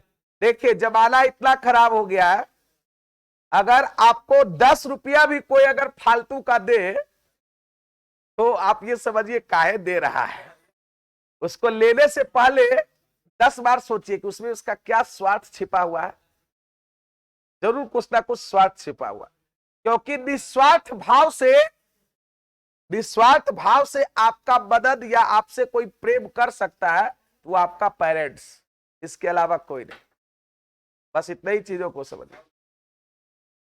A: देखिए जमाना इतना खराब हो गया है, अगर आपको 10 रुपया भी कोई अगर फालतू का दे तो आप ये समझिए काहे दे रहा है। उसको लेने से पहले 10 बार सोचिए कि उसमें उसका क्या स्वार्थ छिपा हुआ है, जरूर कुछ ना कुछ स्वार्थ छिपा हुआ, क्योंकि निस्वार्थ भाव से आपका मदद या आपसे कोई प्रेम कर सकता है तो वो आपका पेरेंट्स, इसके अलावा कोई नहीं। बस इतना ही चीजों को समझिए।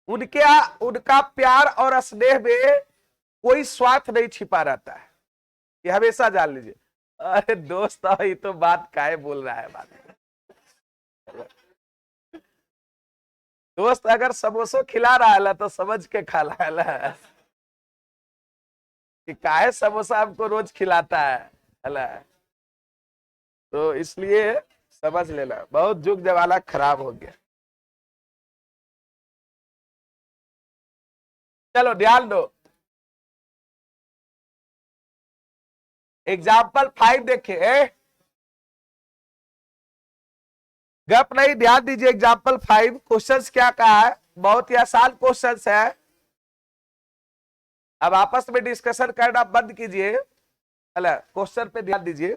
A: उनका प्यार और स्नेह में कोई स्वार्थ नहीं छिपा रहता है, ये हमेशा जान लीजिए। अरे दोस्त ये तो बात काहे बोल रहा है, बात दोस्त अगर समोसा खिला रहा है तो समझ के खा रहा है कि काहे समोसा हमको रोज खिलाता है। तो इसलिए समझ लेना, बहुत युग जमाना खराब हो गया। चलो ध्यान दो, एग्जाम्पल 5 देखे, गप नहीं, ध्यान दीजिए। एग्जाम्पल 5 क्वेश्चंस क्या कहा है, बहुत ही आसान क्वेश्चंस है। अब आपस में डिस्कशन करना बंद कीजिए, क्वेश्चन पे ध्यान दीजिए।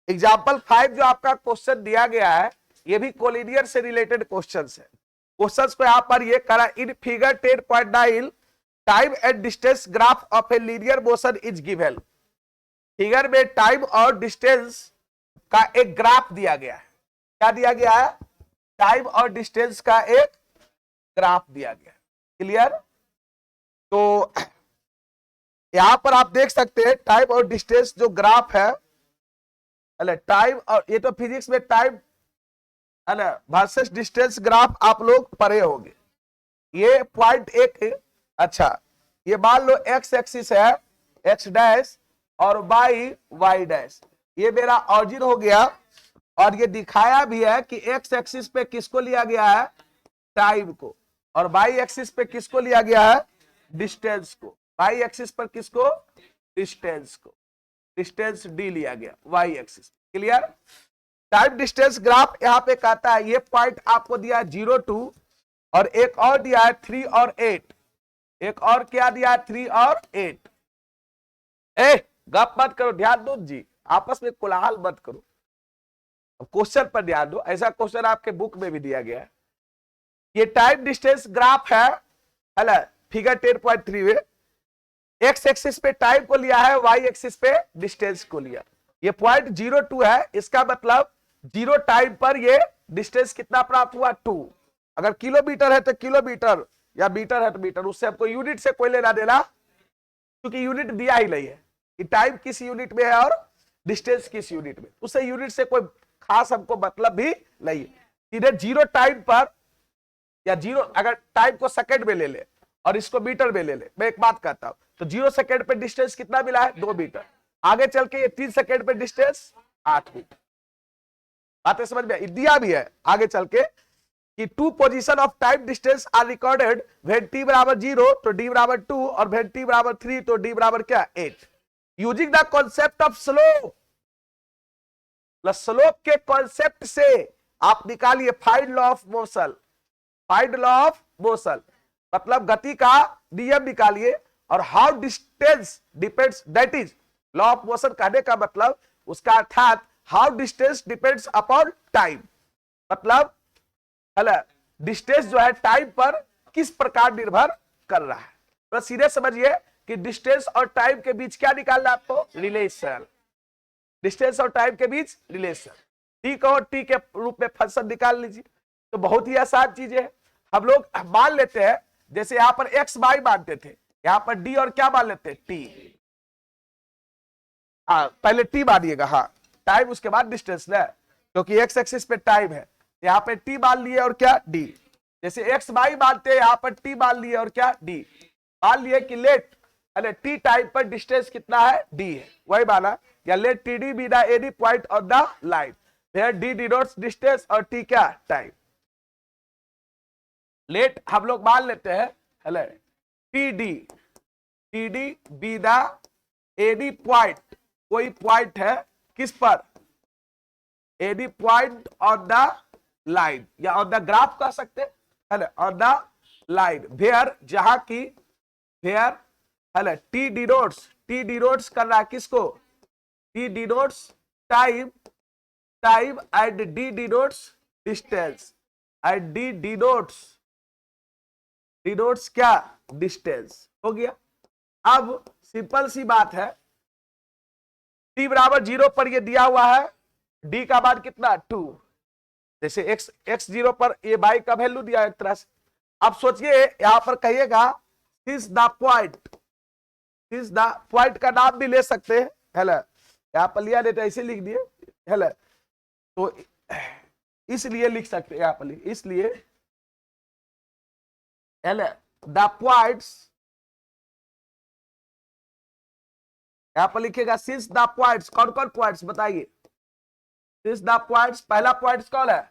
A: एग्जाम्पल 5 जो आपका क्वेश्चन दिया गया है, ये भी कोलिनियर से रिलेटेड क्वेश्चंस है। क्वेश्चंस को यहां पर ये करा, in figure 10.9 time and distance graph of a linear motion is given. Figure में टाइम और डिस्टेंस का एक ग्राफ दिया गया है। क्या दिया गया है? टाइम और डिस्टेंस का एक ग्राफ दिया गया। क्लियर? तो यहां पर आप देख सकते हैं टाइम और डिस्टेंस जो ग्राफ है, टाइम और, ये तो फिजिक्स में टाइम है ना वर्सेस डिस्टेंस ग्राफ आप लोग पढ़े होंगे। ये पॉइंट एक है। अच्छा, ये मान लो एक्स एक्सिस है, एक्स डैश, और वाई डैश, ये मेरा ऑरिजिन हो गया। और ये दिखाया भी है कि एक्स एक्सिस पे किसको लिया गया है? टाइम को। और वाई एक्सिस पे किसको लिया गया है? डिस्टेंस को। वाई एक्सिस पर किसको? डिस्टेंस को। डिस्टेंस डी लिया गया Y axis. Clear? Time distance graph यहां पे कहता है, ये पॉइंट आपको दिया है 0 2 और एक और दिया है 3 और 8। एक और क्या दिया है? 3 और 8। गप मत करो, ध्यान दो जी, आपस में कोलाहल मत करो, क्वेश्चन पर ध्यान दो। ऐसा क्वेश्चन आपके बुक में भी दिया गया है। ये टाइम डिस्टेंस ग्राफ है, फिगर 10.3 में एक्स एक्सिस पे टाइम को लिया है, वाई एक्सिस पे डिस्टेंस को लिया। ये पॉइंट 0 2 है, इसका मतलब 0 टाइम पर ये डिस्टेंस कितना प्राप्त हुआ? 2। अगर किलोमीटर है तो किलोमीटर, या मीटर है तो मीटर, उससे हमको यूनिट से कोई लेना देना, क्योंकि यूनिट दिया ही नहीं है कि टाइम किस यूनिट में है और डिस्टेंस किस यूनिट में, उससे यूनिट से कोई खास हमको मतलब भी नहीं है। सीधे 0 टाइम पर, या 0 अगर टाइम को सेकंड में ले ले और इसको मीटर में ले ले, मैं एक बात कहता हूं, तो 0 सेकंड पे डिस्टेंस कितना मिला है? 2 मीटर। आगे चल के ये 3 सेकंड पे डिस्टेंस 8 मीटर। बातें समझ में दिया भी है आगे चल के कि 2 position of time distance are recorded when t बराबर 0 तो d बराबर 2 और व्हेन t बराबर 3 तो d बराबर क्या? 8। Using the concept of slope, slope के कॉन्सेप्ट से आप निकालिए find law of motion. Find law of motion मतलब गति का नियम निकालिए, और how distance depends, that is law of motion कहने का मतलब, उसका अर्थात how distance depends upon time, मतलब डिस्टेंस जो है टाइम पर किस प्रकार निर्भर कर रहा है। तो सीधे समझिए कि डिस्टेंस और टाइम के बीच क्या निकालना है आपको? रिलेशन। डिस्टेंस और टाइम के बीच रिलेशन, टी को टी के रूप में फंक्शन निकाल लीजिए। तो बहुत ही आसान चीजें है। हम लोग मान लेते हैं, जैसे यहां पर एक्स वाई मानते थे, यहां पर डी और क्या मान लेते हैं? टी। पहले टी मानिएगा, टाइम, उसके बाद डिस्टेंस ना, क्योंकि एक्स एक्सिस पे टाइम है, यहां पे टी मान लिए और क्या? डी। जैसे एक्स वाई मानते हैं, यहां पर टी मान लिए और क्या? डी। मान लिए कि लेट टी टाइम पर डिस्टेंस कितना है? डी है, वही माना। या let T D be the any point on the line where D denotes distance और टी क्या? टाइम। लेट हम लोग मान लेते हैं T D be the any point, कोई पॉइंट है किस पर? Any point on the line, या ऑन द ग्राफ कह सकते हैं, ऑन द लाइन वेयर, जहां की वेयर टी डिनोट्स कर रहा है किसको? T denotes time, and D denotes distance, and D denotes क्या? डिस्टेंस। हो गया। अब सिंपल सी बात है, t बराबर 0 पर ये दिया हुआ है, d का मान कितना? 2। जैसे x 0 पर ये y का वैल्यू दिया है एक तरह से। अब सोचिए यहां पर कहिएगा दिस द पॉइंट का नाम भी ले सकते हैं, यहां पर लिया देते ऐसे लिख दिए, तो इसलिए लिख सकते हैं यहां पर, इसलिए द पॉइंट्स, यहां पर लिखेगा सिंस द पॉइंट्स। कौन कौन पॉइंट्स बताइए? सिंस द पॉइंट्स, पहला पॉइंट कौन है?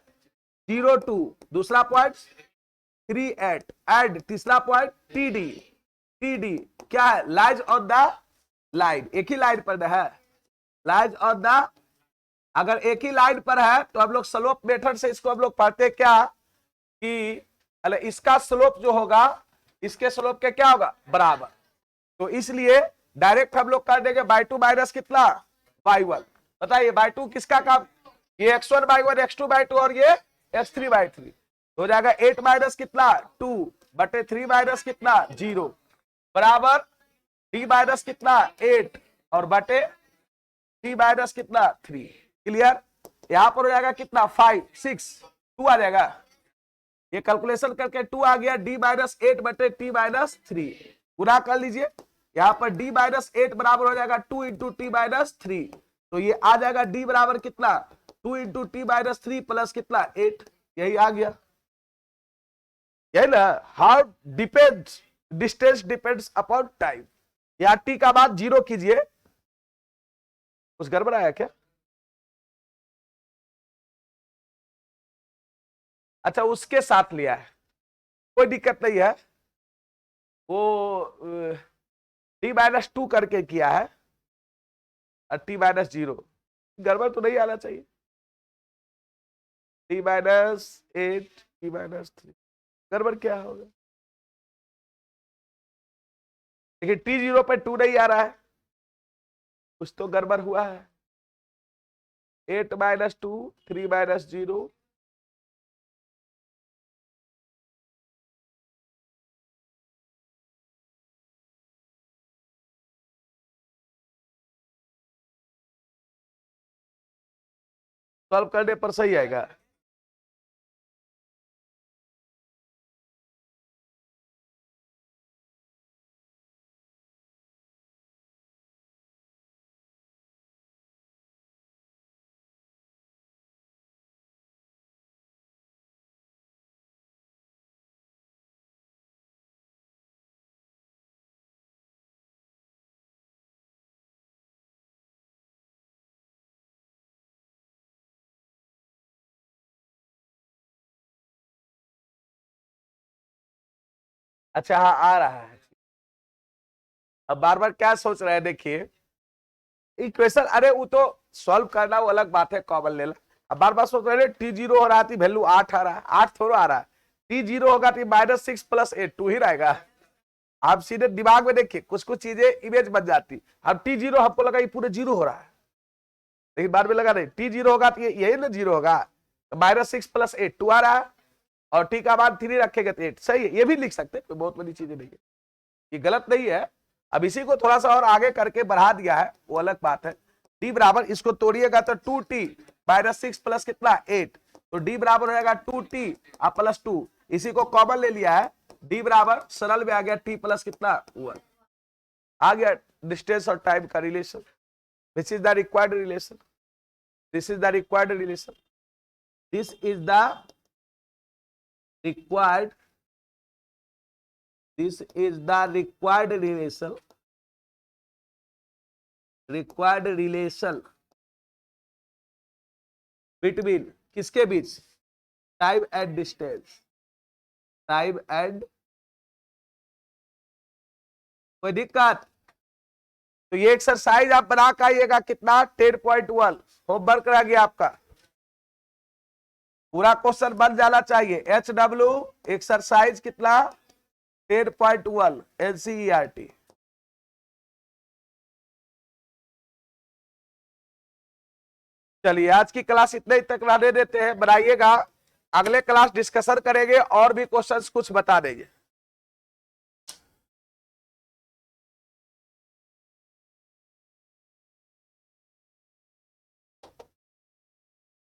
A: 0 2, दूसरा पॉइंट 3 8, एंड तीसरा पॉइंट टी डी क्या है? लाइज ऑन द लाइन, एक ही लाइन पर है, लाइज ऑन द। अगर एक ही लाइन पर है तो हम लोग स्लोप मेथड से इसको हम लोग पढ़ते क्या कि इसका स्लोप जो होगा इसके स्लोप के क्या होगा? बराबर। तो इसलिए डायरेक्ट हम लोग कर देंगे y2 माइनस कितना? y1। बताइए y2 किसका काम? ये x1 by1, x2 by2 और ये x3 by 3। हो जाएगा 8 माइनस कितना? 2 बटे 3 माइनस कितना? 0 बराबर d माइनस कितना? 8 और बटे d माइनस कितना? 3। क्लियर? यहां पर हो जाएगा कितना? 5 6 2 आ जाएगा, ये कैलकुलेशन करके 2 आ गया, d माइनस 8 बटे t माइनस 3 पूरा कर लीजिए। यहां पर d माइनस 8 बराबर हो जाएगा 2 इंटू टी माइनस 3, तो ये आ जाएगा d बराबर कितना? 2 इंटू टी माइनस 3 प्लस कितना? 8। यही आ गया, यही ना। How depends, distance depends upon time. या t का मान 0 कीजिए, कुछ गड़बड़ आया क्या? अच्छा, उसके साथ लिया है, कोई दिक्कत नहीं है, वो t-2 करके किया है और t-0, गड़बड़ तो नहीं आना चाहिए। t-8 t-3, गड़बड़ क्या होगा? देखिए t0 पे 2 नहीं आ रहा है, कुछ तो गड़बड़ हुआ है। 8-2 3-0, सॉल्व करने पर सही आएगा। अच्छा हाँ आ रहा है। अब बार बार क्या सोच रहे हैं, देखिए इक्वेशन, अरे वो तो सॉल्व करना वो अलग बात है, कॉमन ले ला। अब बार बार सोच रहे हैं t0 हो रहा थी, वैल्यू 8 आ रहा है, 8 थोड़ा आ रहा है, t0 होगा तो -6 + 8 2 ही रहेगा। आप सीधे दिमाग में देखिए कुछ कुछ चीजें इमेज बन जाती। अब t0 आपको लगा ये पूरे 0 हो रहा है, लेकिन बाद में लगा नहीं t0 होगा तो यही ना 0 होगा, तो -6 + 8 2 आ रहा है, और t का मान 3 रखेगा तो 8, सही है, ये भी लिख सकते हैं, बहुत बड़ी चीजें नहीं है, ये गलत नहीं है। अब इसी को थोड़ा सा और आगे करके बढ़ा दिया है, वो अलग बात है। d बराबर, इसको तोड़िएगा तो 2t -6 प्लस कितना 8, तो d बराबर हो जाएगा 2t +2, इसी को कॉमन ले लिया है, d बराबर सरल में आ गया t प्लस कितना 1, आ गया डिस्टेंस और टाइम का relation. This is the required relation, this is the required relation, this is the required, this is the required relation, required relation between किसके बीच, time and distance, time and, कोई दिक्कत? तो ये एक्सरसाइज आप बना के आइएगा, कितना 10.1 होमवर्क रह गया आपका, पूरा क्वेश्चन बन जाना चाहिए। HW एक्सरसाइज कितना 10.1 NCERT। चलिए आज की क्लास इतने ही तक रहने देते हैं, बनाइएगा, अगले क्लास डिस्कशन करेंगे और भी क्वेश्चंस कुछ बता देंगे।